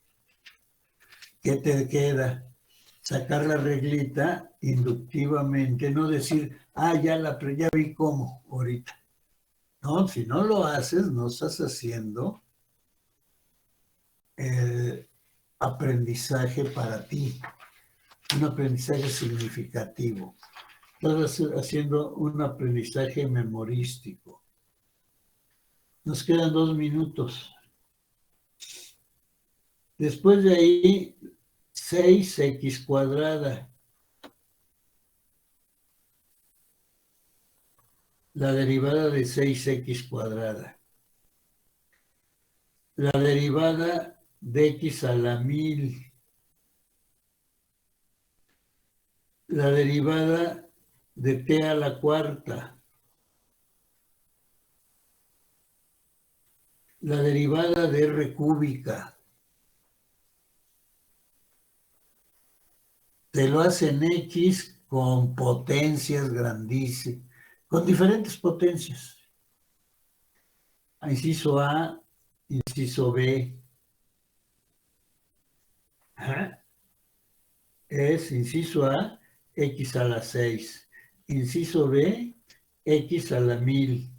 ¿Qué te queda? Sacar la reglita inductivamente, no decir, ya vi cómo ahorita. No, si no lo haces, no estás haciendo el aprendizaje para ti, un aprendizaje significativo. Estás haciendo un aprendizaje memorístico. Nos quedan 2 minutos. Después de ahí, 6x cuadrada. La derivada de 6x cuadrada. La derivada de x a la 1000. La derivada de t a la cuarta. La derivada de r cúbica. Te lo hacen x con potencias grandísimas, con diferentes potencias. Inciso A, inciso B. Ajá. Es inciso A, x a la 6. Inciso B, x a la 1000.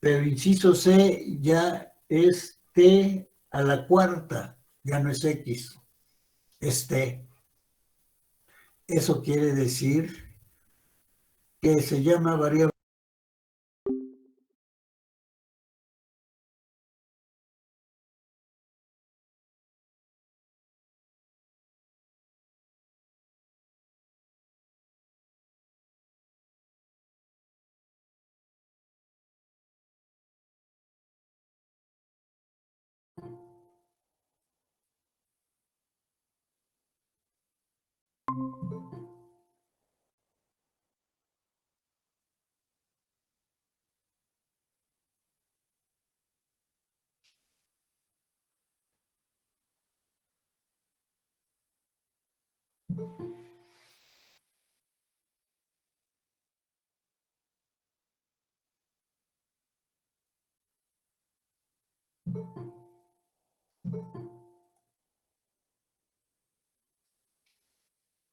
Pero inciso C ya es t a la cuarta, ya no es x, es t. Eso quiere decir que se llama variable.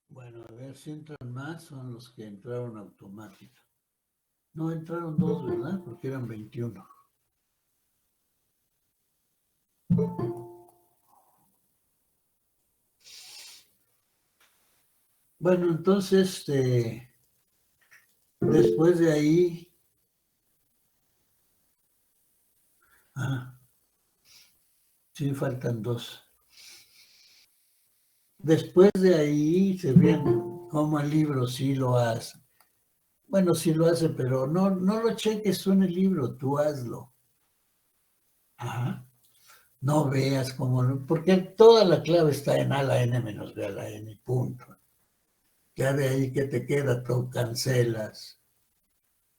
Bueno, a ver si entran más, son los que entraron automáticos. No, entraron 2, ¿verdad? Porque eran 21. Bueno, entonces, después de ahí, sí, faltan 2. Después de ahí se ven cómo el libro sí lo hace. Bueno, sí lo hace, pero no lo cheques tú en el libro, tú hazlo. Ajá. No veas cómo, porque toda la clave está en a la n menos b a la n, punto. Ya de ahí que te queda, tú cancelas.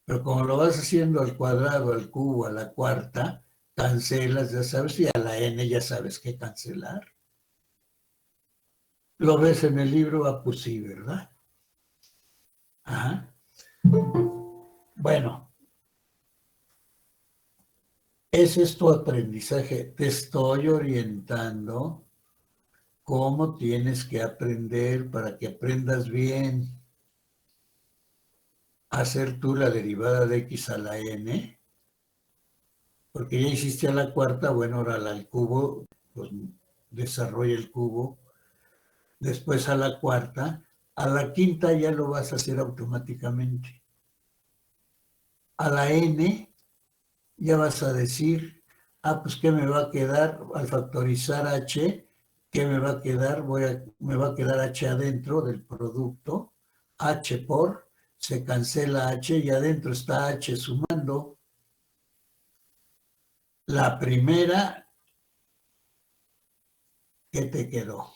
Pero como lo vas haciendo al cuadrado, al cubo, a la cuarta, cancelas, ya sabes, y a la n ya sabes qué cancelar. Lo ves en el libro, pues sí, ¿verdad? Ajá. Bueno, ese es tu aprendizaje. Te estoy orientando cómo tienes que aprender para que aprendas bien a hacer tú la derivada de x a la n, porque ya hiciste a la cuarta, bueno, ahora al cubo, pues desarrolla el cubo, después a la cuarta, a la quinta ya lo vas a hacer automáticamente. A la n ya vas a decir, pues ¿qué me va a quedar al factorizar h? ¿Qué me va a quedar? Me va a quedar h adentro del producto, h por, se cancela h y adentro está h sumando. La primera, ¿qué te quedó?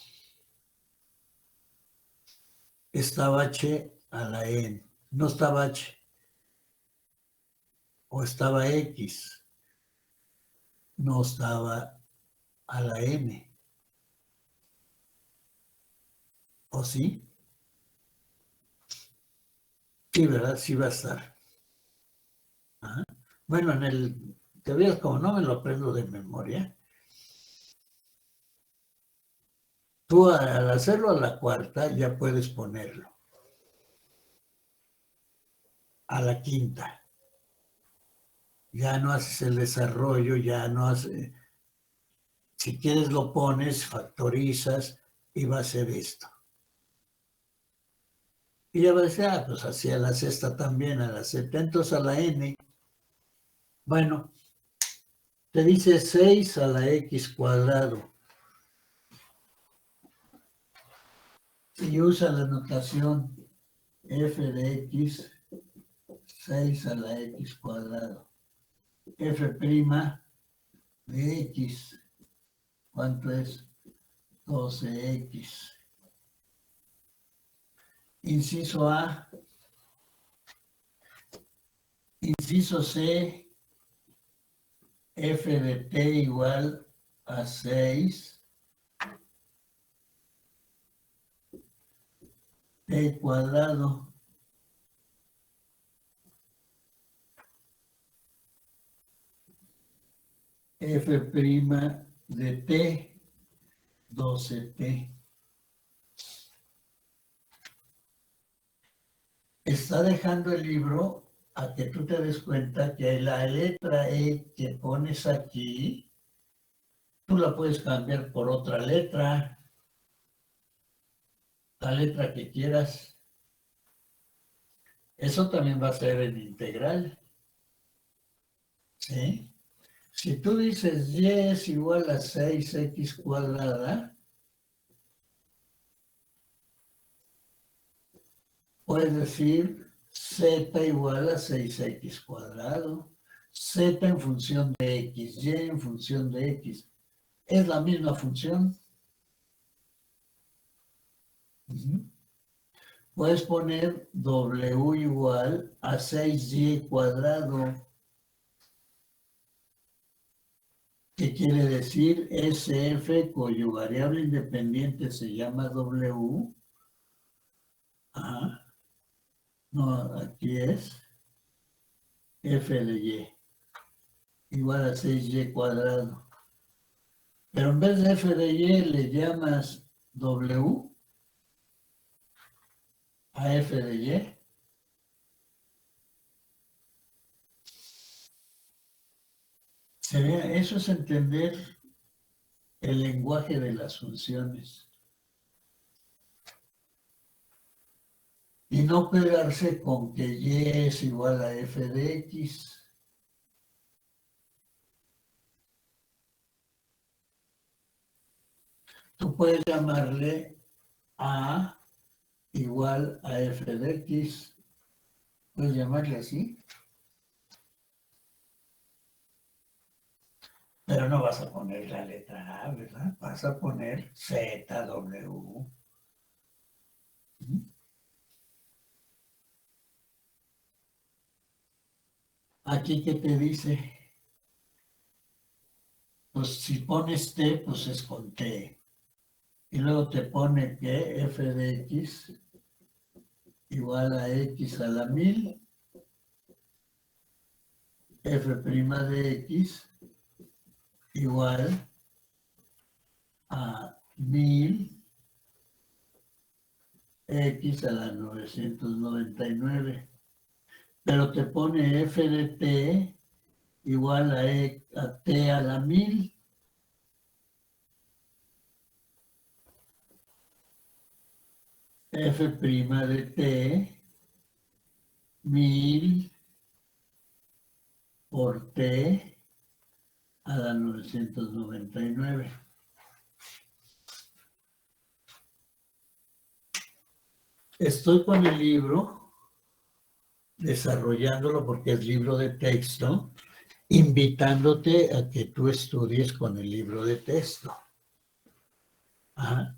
Estaba h a la n, no estaba h, o estaba x, no estaba a la n. ¿O sí? Sí, ¿verdad? Sí va a estar. Ajá. Bueno, te veas como no me lo aprendo de memoria. Tú al hacerlo a la cuarta ya puedes ponerlo. A la quinta. Ya no haces el desarrollo, ya no haces... Si quieres lo pones, factorizas y va a ser esto. Y ya va a decir, pues así a la sexta también, a la sexta. Entonces a la n, bueno, te dice 6 a la x cuadrado. Y usa la notación f de x, 6 a la x cuadrado. F' de x, ¿cuánto es? 12x. Inciso A, inciso C, f de t igual a 6, t cuadrado. F' de t, 12t. Está dejando el libro a que tú te des cuenta que la letra E que pones aquí, tú la puedes cambiar por otra letra, la letra que quieras. Eso también va a ser en integral. ¿Sí? Si tú dices y es igual a 6x cuadrada, puedes decir z igual a 6x cuadrado. Z en función de x, y en función de x. Es la misma función. Puedes poner w igual a 6y cuadrado. ¿Qué quiere decir? SF cuyo variable independiente se llama W. Ajá. No, aquí es f de y igual a 6y cuadrado. Pero en vez de f de y le llamas W a f de y. Eso es entender el lenguaje de las funciones. Y no pegarse con que y es igual a f de x. Tú puedes llamarle a igual a f de x. Puedes llamarle así. Pero no vas a poner la letra A, ¿verdad? Vas a poner ZW. Aquí, ¿qué te dice? Pues si pones T, pues es con T. Y luego te pone que f de x igual a x a la 1000, f' de x igual a 1000 x a la 999. Pero te pone f de t igual a t a la 1000. f' de t 1000 por t a la 999. Estoy con el libro, desarrollándolo porque es libro de texto, invitándote a que tú estudies con el libro de texto. Ajá.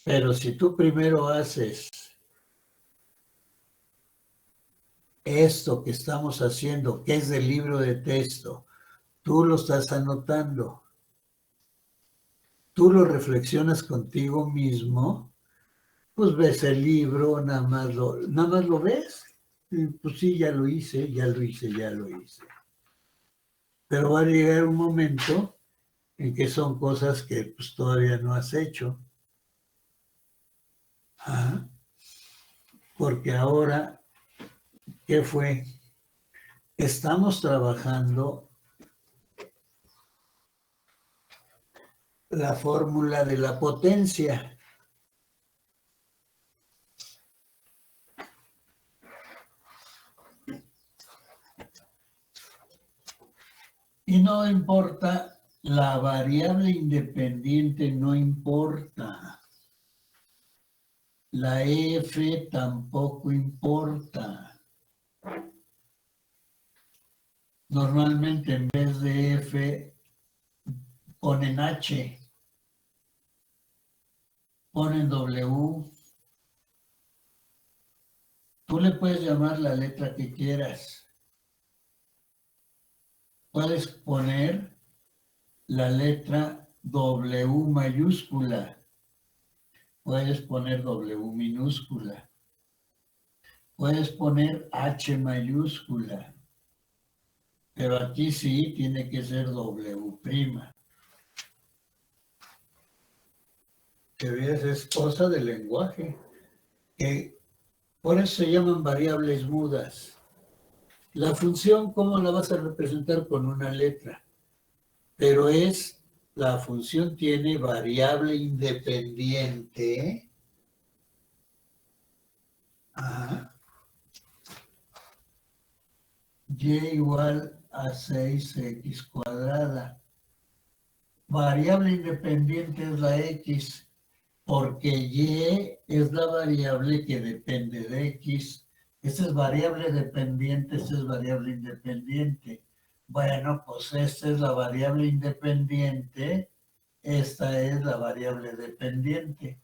Pero si tú primero haces esto que estamos haciendo, que es del libro de texto, tú lo estás anotando, tú lo reflexionas contigo mismo, pues ves el libro, nada más lo ves. Y pues sí, ya lo hice, ya lo hice, ya lo hice. Pero va a llegar un momento en que son cosas que pues todavía no has hecho. Ajá. Porque ahora, ¿qué fue? Estamos trabajando la fórmula de la potencia. Y no importa, la variable independiente no importa. La F tampoco importa. Normalmente en vez de F ponen H, ponen W. Tú le puedes llamar la letra que quieras. Puedes poner la letra W mayúscula. Puedes poner W minúscula. Puedes poner H mayúscula. Pero aquí sí tiene que ser W prima. Que ves, es cosa del lenguaje. Por eso se llaman variables mudas. La función, ¿cómo la vas a representar? Con una letra. Pero la función tiene variable independiente. A y igual a 6x cuadrada. Variable independiente es la x, porque y es la variable que depende de x. Esta es variable dependiente, esta es variable independiente. Bueno, pues esta es la variable independiente, esta es la variable dependiente.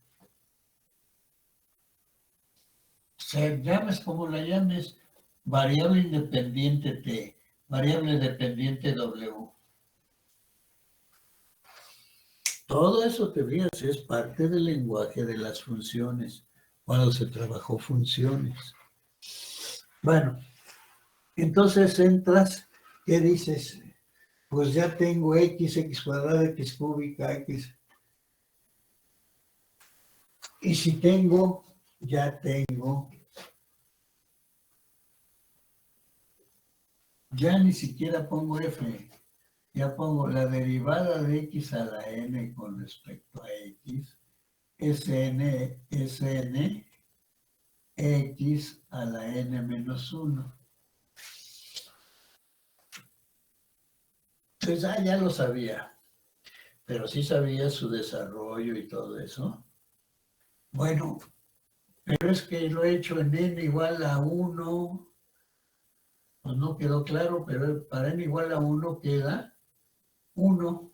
Se llames como la llames, variable independiente t, variable dependiente w. Todo eso, te fijas, es parte del lenguaje de las funciones, cuando se trabajó funciones. Bueno, entonces entras, ¿qué dices? Pues ya tengo x cuadrada, x cúbica, x. Y si tengo, ya tengo, ya ni siquiera pongo f, ya pongo la derivada de x a la n con respecto a x, Sn x a la n menos 1. Pues ya lo sabía, pero sí sabía su desarrollo y todo eso. Bueno, pero es que lo he hecho en n igual a 1, pues no quedó claro, pero para n igual a 1 queda 1.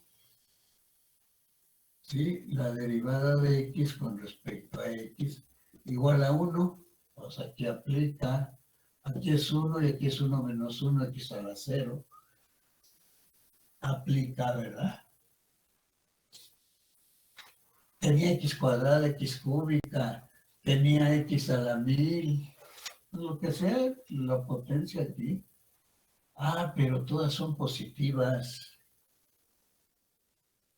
¿Sí? La derivada de x con respecto a x igual a 1, pues aquí aplica, aquí es 1 y aquí es 1 menos 1, aquí está la 0. Aplica, ¿verdad? Tenía x cuadrada, x cúbica, tenía x a la 1000, lo que sea, la potencia aquí. Ah, pero todas son positivas.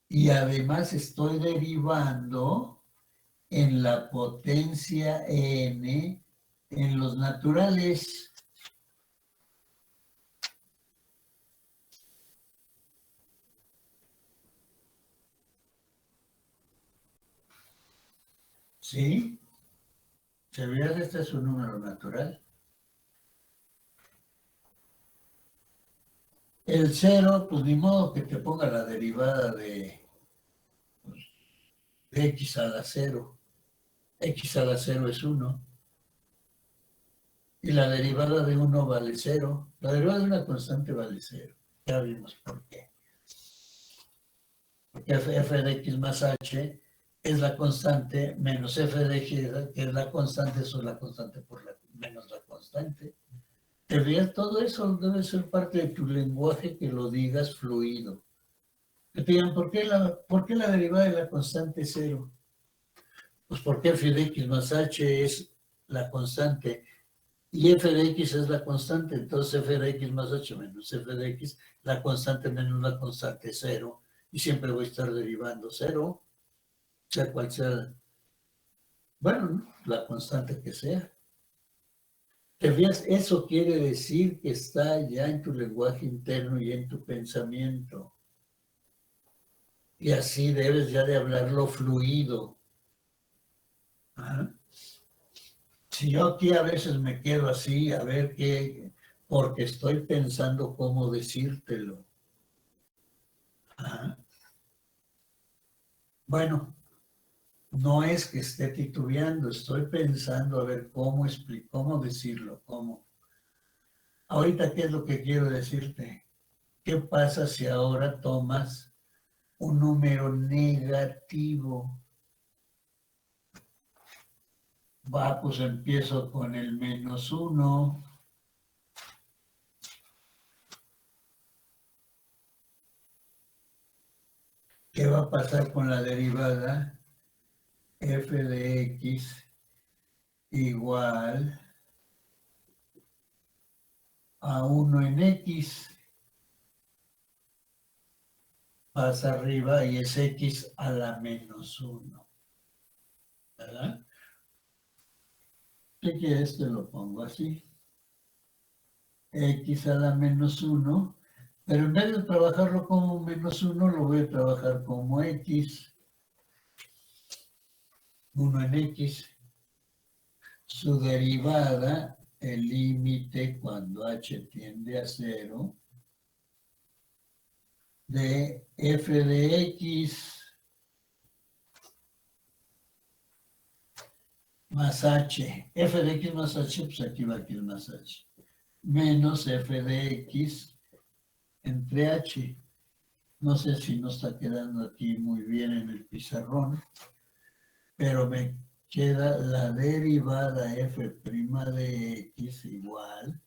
Y además estoy derivando en la potencia n en los naturales. ¿Sí? ¿Se veas? Este es un número natural. El cero, pues ni modo que te ponga la derivada de x a la cero. X a la cero es 1. Y la derivada de 1 vale 0. La derivada de una constante vale 0. Ya vimos por qué. Porque f de x más h es la constante menos f de x, que es la constante, eso es la constante por la, menos la constante. ¿Te fijas? Todo eso debe ser parte de tu lenguaje, que lo digas fluido. Que te digan, ¿por qué la derivada de la constante es 0? Pues porque f de x más h es la constante y f de x es la constante, entonces f de x más h menos f de x, la constante menos la constante es 0, y siempre voy a estar derivando 0, sea cual sea, bueno, la constante que sea. ¿Te fijas? Eso quiere decir que está ya en tu lenguaje interno y en tu pensamiento. Y así debes ya de hablarlo fluido. Ajá. Si yo aquí a veces me quedo así, a ver qué, porque estoy pensando cómo decírtelo. Ajá. Bueno, no es que esté titubeando, estoy pensando a ver cómo decirlo, cómo. Ahorita, ¿qué es lo que quiero decirte? ¿Qué pasa si ahora tomas un número negativo? Va, pues empiezo con el -1. ¿Qué va a pasar con la derivada? F de x igual a 1 en x. Pasa arriba y es x a la -1. ¿Verdad? ¿Qué quieres? Te lo pongo así. X a la -1. Pero en vez de trabajarlo como -1, lo voy a trabajar como x. 1 en x. Su derivada, el límite cuando h tiende a 0, de f de x más h. F de x más h, pues aquí va x más h. Menos f de x entre h. No sé si no está quedando aquí muy bien en el pizarrón, pero me queda la derivada f' de x igual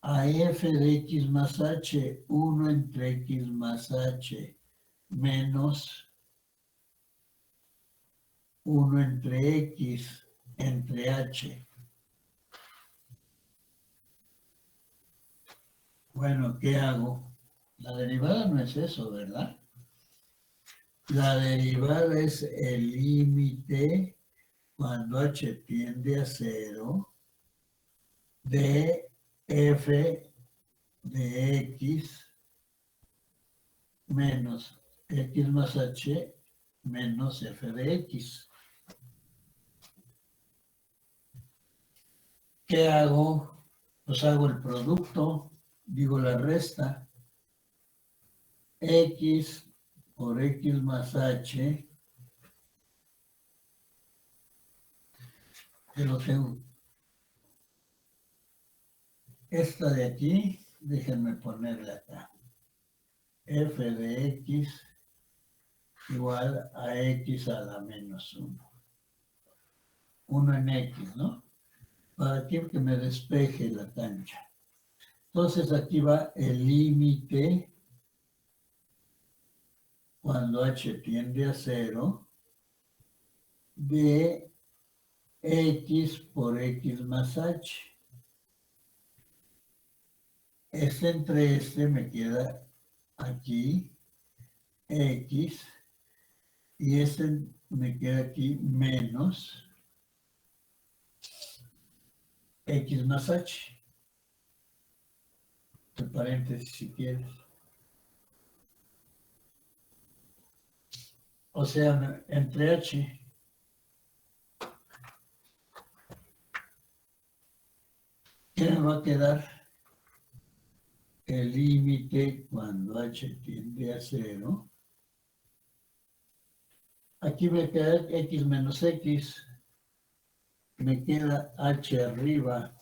a f de x más h, 1 entre x más h, menos 1 entre x entre h. Bueno, ¿qué hago? La derivada no es eso, ¿verdad? La derivada es el límite cuando h tiende a 0 de f de x menos x más h menos f de x. ¿Qué hago? Pues hago el producto, digo la resta. X por x más h, que lo tengo. Esta de aquí, déjenme ponerla acá. F de x igual a x a la -1. 1 en x, ¿no? Para aquí que me despeje la cancha. Entonces aquí va el límite cuando h tiende a 0 de x por x más h. Este entre este me queda aquí x y este me queda aquí menos x más h. Entre paréntesis si quieres. O sea, entre h. ¿qué me va a quedar? El límite cuando h tiende a 0. Aquí me queda x menos x. Me queda h arriba.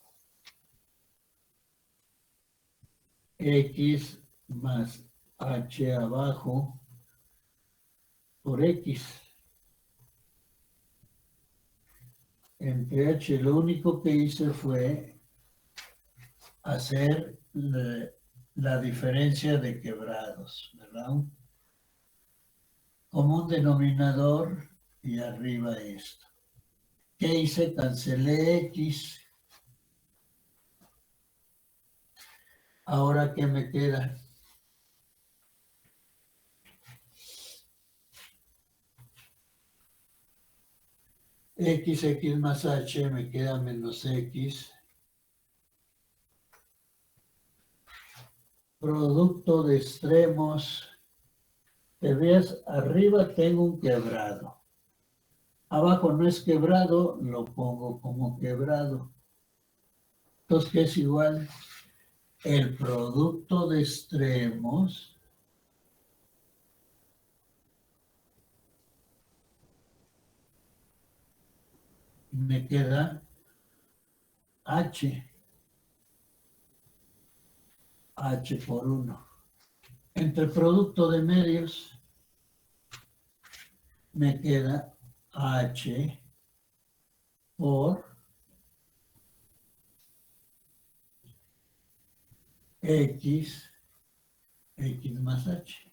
X más h abajo por x. Entre h lo único que hice fue hacer la diferencia de quebrados, ¿verdad? Como un denominador y arriba esto. ¿Qué hice? Cancelé x. Ahora, ¿qué me queda? X más h me queda menos x. Producto de extremos. Te ves, arriba tengo un quebrado. Abajo no es quebrado, lo pongo como quebrado. Entonces, ¿qué es igual? El producto de extremos me queda h. H por 1. Entre producto de medios me queda h por x, x más h.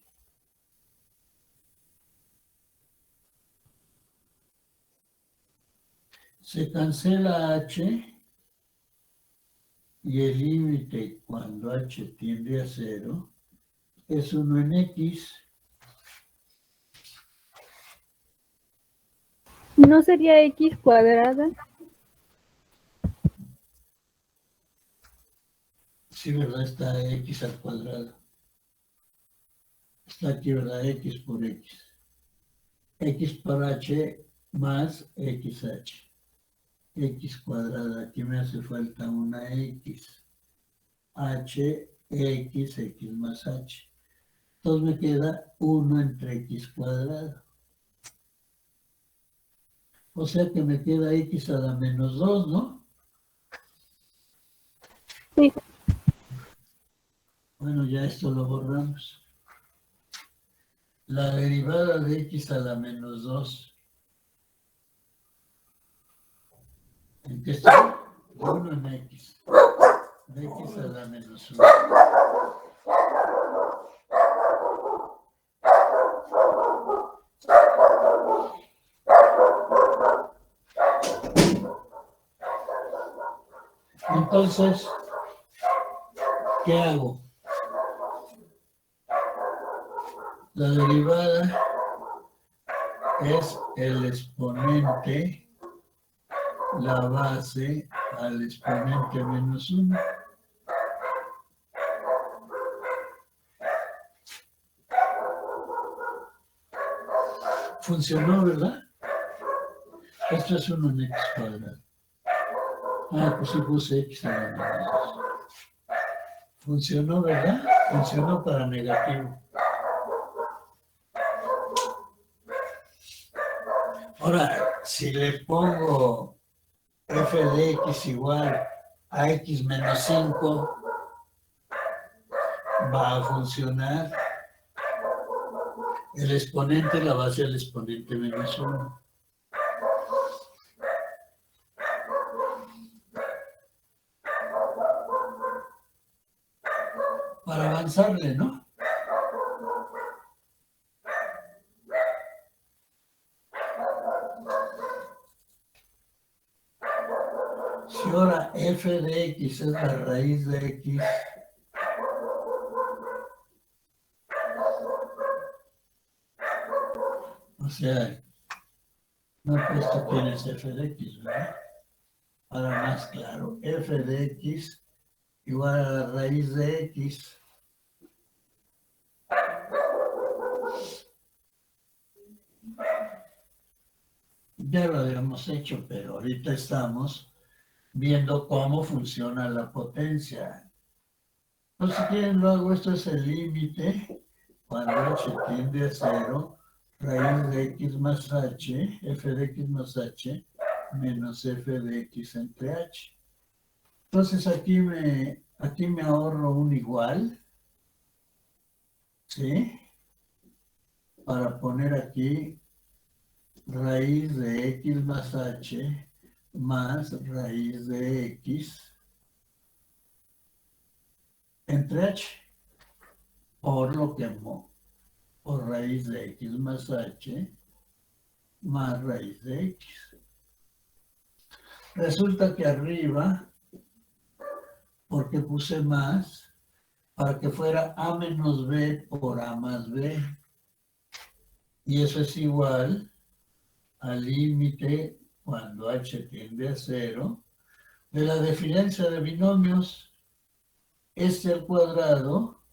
Se cancela h y el límite cuando h tiende a 0 es 1 en x. ¿No sería x cuadrada? Sí, ¿verdad? Está x al cuadrado. Está aquí, ¿verdad? X por x. X por h más xh. X cuadrada. Aquí me hace falta una x. H, x más h. Entonces me queda 1 entre x cuadrado. O sea que me queda x a la menos 2, ¿no? Sí. Bueno, ya esto lo borramos. La derivada de x a la menos 2. ¿En qué está? 1 en x. De x a la menos 1. Entonces, ¿qué hago? La derivada es el exponente, la base al exponente menos 1. Funcionó, ¿verdad? Esto es 1 en x cuadrado. Ah, pues sí puse x a la menos 2. Funcionó, ¿verdad? Funcionó para negativo. Ahora, si le pongo f de x igual a x menos 5, va a funcionar. El exponente la base al exponente menos 1. Para avanzarle, ¿no? Si ahora f de x es la raíz de x, o sea, no he puesto quién es f de x, ¿verdad? Ahora más claro, f de x igual a la raíz de x. Ya lo habíamos hecho, pero ahorita estamos viendo cómo funciona la potencia. Entonces, si quieren, luego esto es el límite cuando h tiende a 0, raíz de x más h, f de x más h, menos f de x entre h. Entonces, aquí me ahorro un igual, ¿sí? Para poner aquí raíz de x más h más raíz de x entre h, por raíz de x más h más raíz de x. Resulta que arriba, porque puse más, para que fuera a menos b por a más b. Y eso es igual al límite cuando h tiende a 0 de la diferencia de binomios, este al cuadrado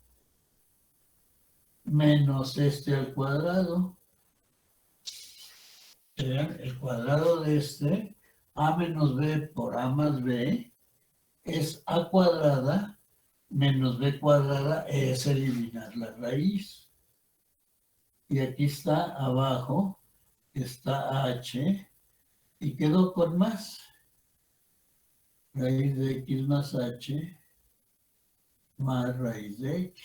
menos este al cuadrado. Vean, el cuadrado de este, a menos b por a más b, es a cuadrada menos b cuadrada, es eliminar la raíz. Y aquí está abajo, está h, y quedó con más. Raíz de x más h más raíz de x.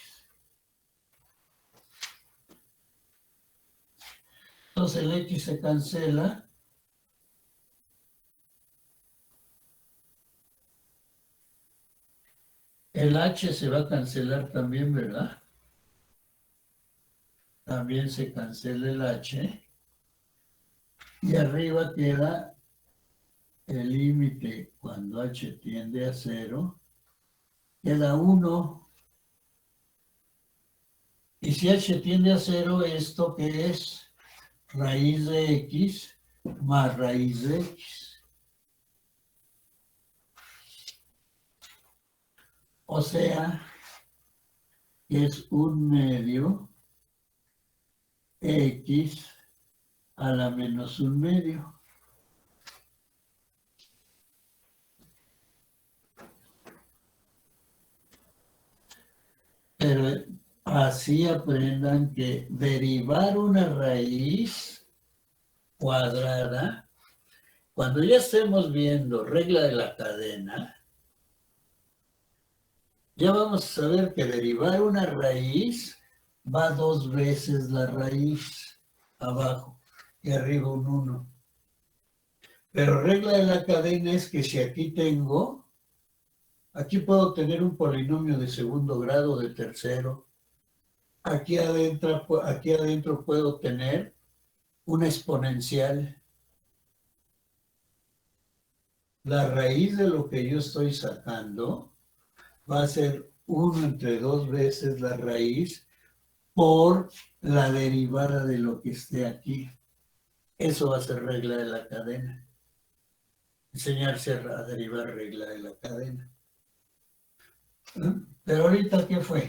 Entonces el x se cancela. El h se va a cancelar también, ¿verdad? También se cancela el h. Y arriba queda el límite cuando h tiende a 0. Queda 1. Y si h tiende a 0, ¿esto qué es? Raíz de x más raíz de x. O sea, que es 1/2 x a la menos 1/2. Pero así aprendan que derivar una raíz cuadrada, cuando ya estemos viendo regla de la cadena, ya vamos a saber que derivar una raíz va 2 veces la raíz abajo y arriba un 1. Pero regla de la cadena es que si aquí puedo tener un polinomio de segundo grado, de tercero. Aquí adentro puedo tener una exponencial. La raíz de lo que yo estoy sacando va a ser 1 entre 2 veces la raíz por la derivada de lo que esté aquí. Eso va a ser regla de la cadena. Enseñarse a derivar regla de la cadena. Pero ahorita, ¿qué fue?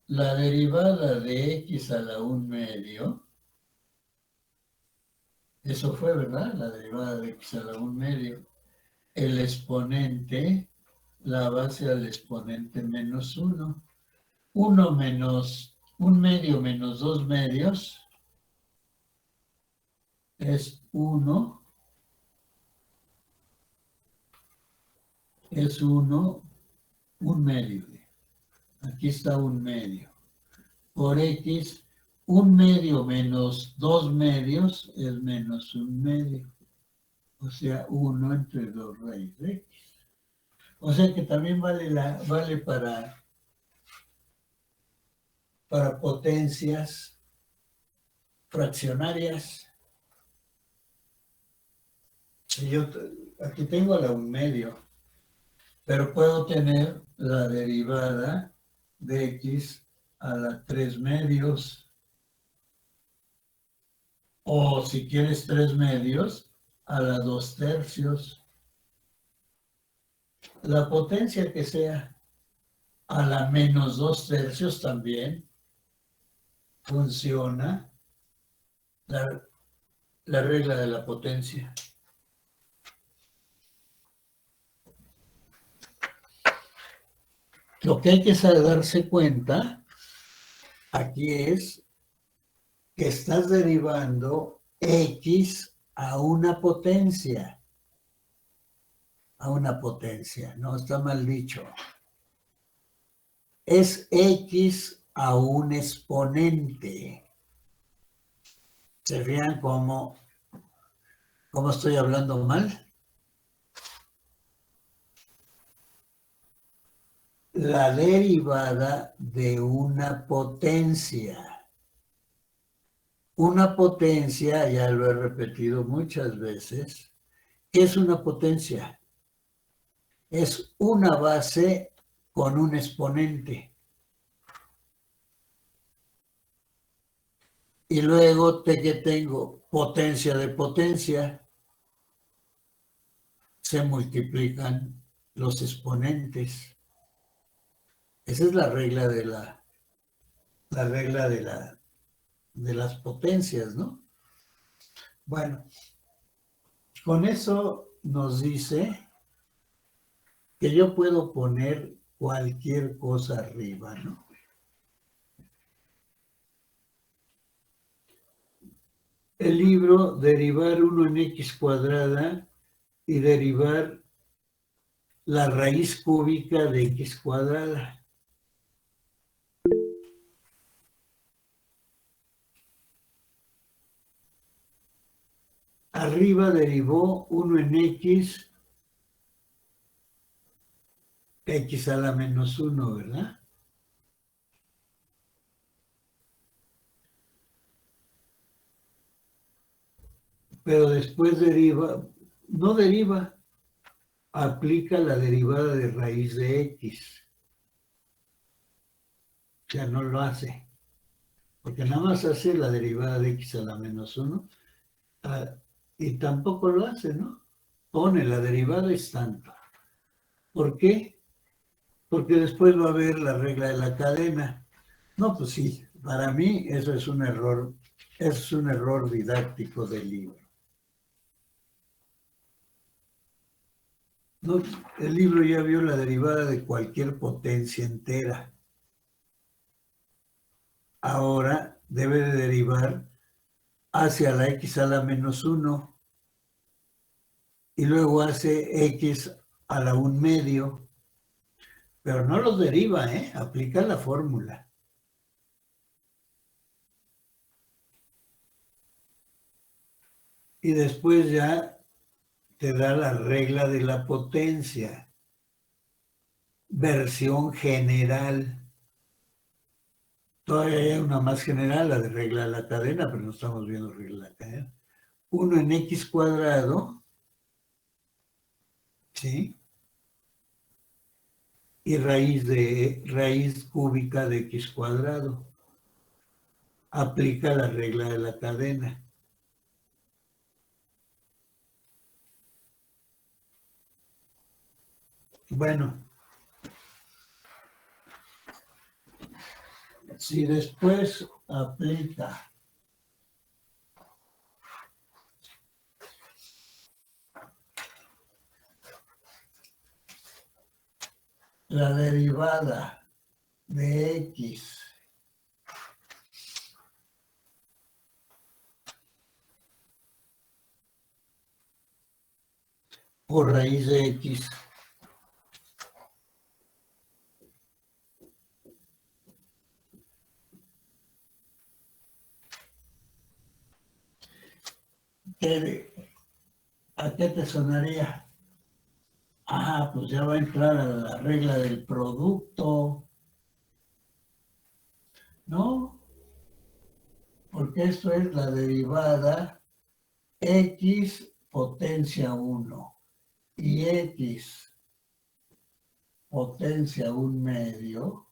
La derivada de x a la 1/2. Eso fue, ¿verdad? La derivada de x a la 1/2. El exponente, la base al exponente menos 1. 1 menos 1/2 menos 2/2 es 1. Es 1, 1/2. Aquí está 1/2. Por x, 1/2 menos 2/2 es menos 1/2. O sea, 1 entre 2 raíz de x. O sea que también vale para potencias fraccionarias. Y yo aquí tengo la 1/2, pero puedo tener la derivada de x a la 3/2. O si quieres 3/2, a la 2/3. La potencia que sea a la menos 2/3 también funciona la regla de la potencia. Lo que hay que darse cuenta aquí es que estás derivando X a una potencia. A una potencia, no está mal dicho. Es X a un exponente. ¿Se fijan cómo estoy hablando mal? La derivada de una potencia. Una potencia, ya lo he repetido muchas veces, ¿qué es una potencia? Es una base con un exponente. Y luego que tengo potencia de potencia, se multiplican los exponentes. Esa es la regla de de las potencias, ¿no? Bueno, con eso nos dice que yo puedo poner cualquier cosa arriba, ¿no? El libro, derivar 1 en x cuadrada y derivar la raíz cúbica de x cuadrada. Arriba derivó 1 en x a la menos 1, ¿verdad? Pero después no deriva, aplica la derivada de raíz de x. O sea, no lo hace. Porque nada más hace la derivada de x a la menos 1 y tampoco lo hace, ¿no? Pone la derivada es tanto. ¿Por qué? Porque después va a haber la regla de la cadena. No, pues sí, para mí eso es un error didáctico del libro. No, el libro ya vio la derivada de cualquier potencia entera. Ahora debe de derivar hacia la x a la menos 1 y luego hace x a la 1 medio. Pero no los deriva, aplica la fórmula. Y después ya te da la regla de la potencia. Versión general. Todavía hay una más general, la de regla de la cadena, pero no estamos viendo regla de la cadena. 1 en x cuadrado, ¿sí? Y raíz cúbica de x cuadrado. Aplica la regla de la cadena. Bueno, si después aplica la derivada de x por raíz de x ¿a qué te sonaría? Ah, pues ya va a entrar a la regla del producto. ¿No? Porque esto es la derivada x potencia 1 y x potencia 1 medio.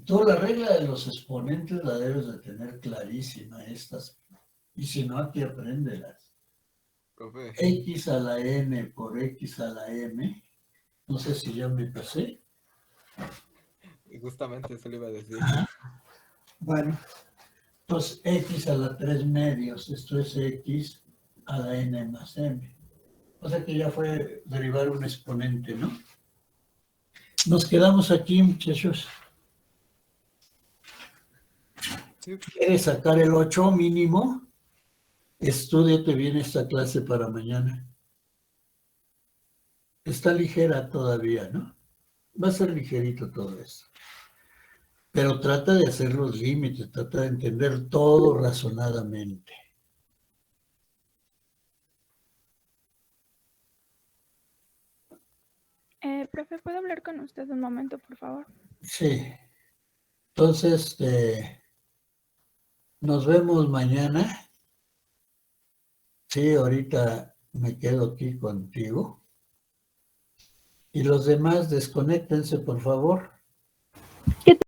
Toda la regla de los exponentes la debes de tener clarísima estas. Y si no, aquí apréndelas. Profe, X a la n por x a la m. No sé si ya me pasé. justamente eso le iba a decir. Bueno, entonces x a la 3 medios. Esto es x a la n más m. O sea que ya fue derivar un exponente, ¿no? Nos quedamos aquí, muchachos. Sí. ¿Quieres sacar el 8 mínimo? Estúdiate bien esta clase para mañana. Está ligera todavía, ¿no? Va a ser ligerito todo esto. Pero trata de hacer los límites, trata de entender todo razonadamente. Profe, ¿puedo hablar con usted un momento, por favor? Sí. Entonces, nos vemos mañana. Sí, ahorita me quedo aquí contigo. Y los demás, desconéctense, por favor.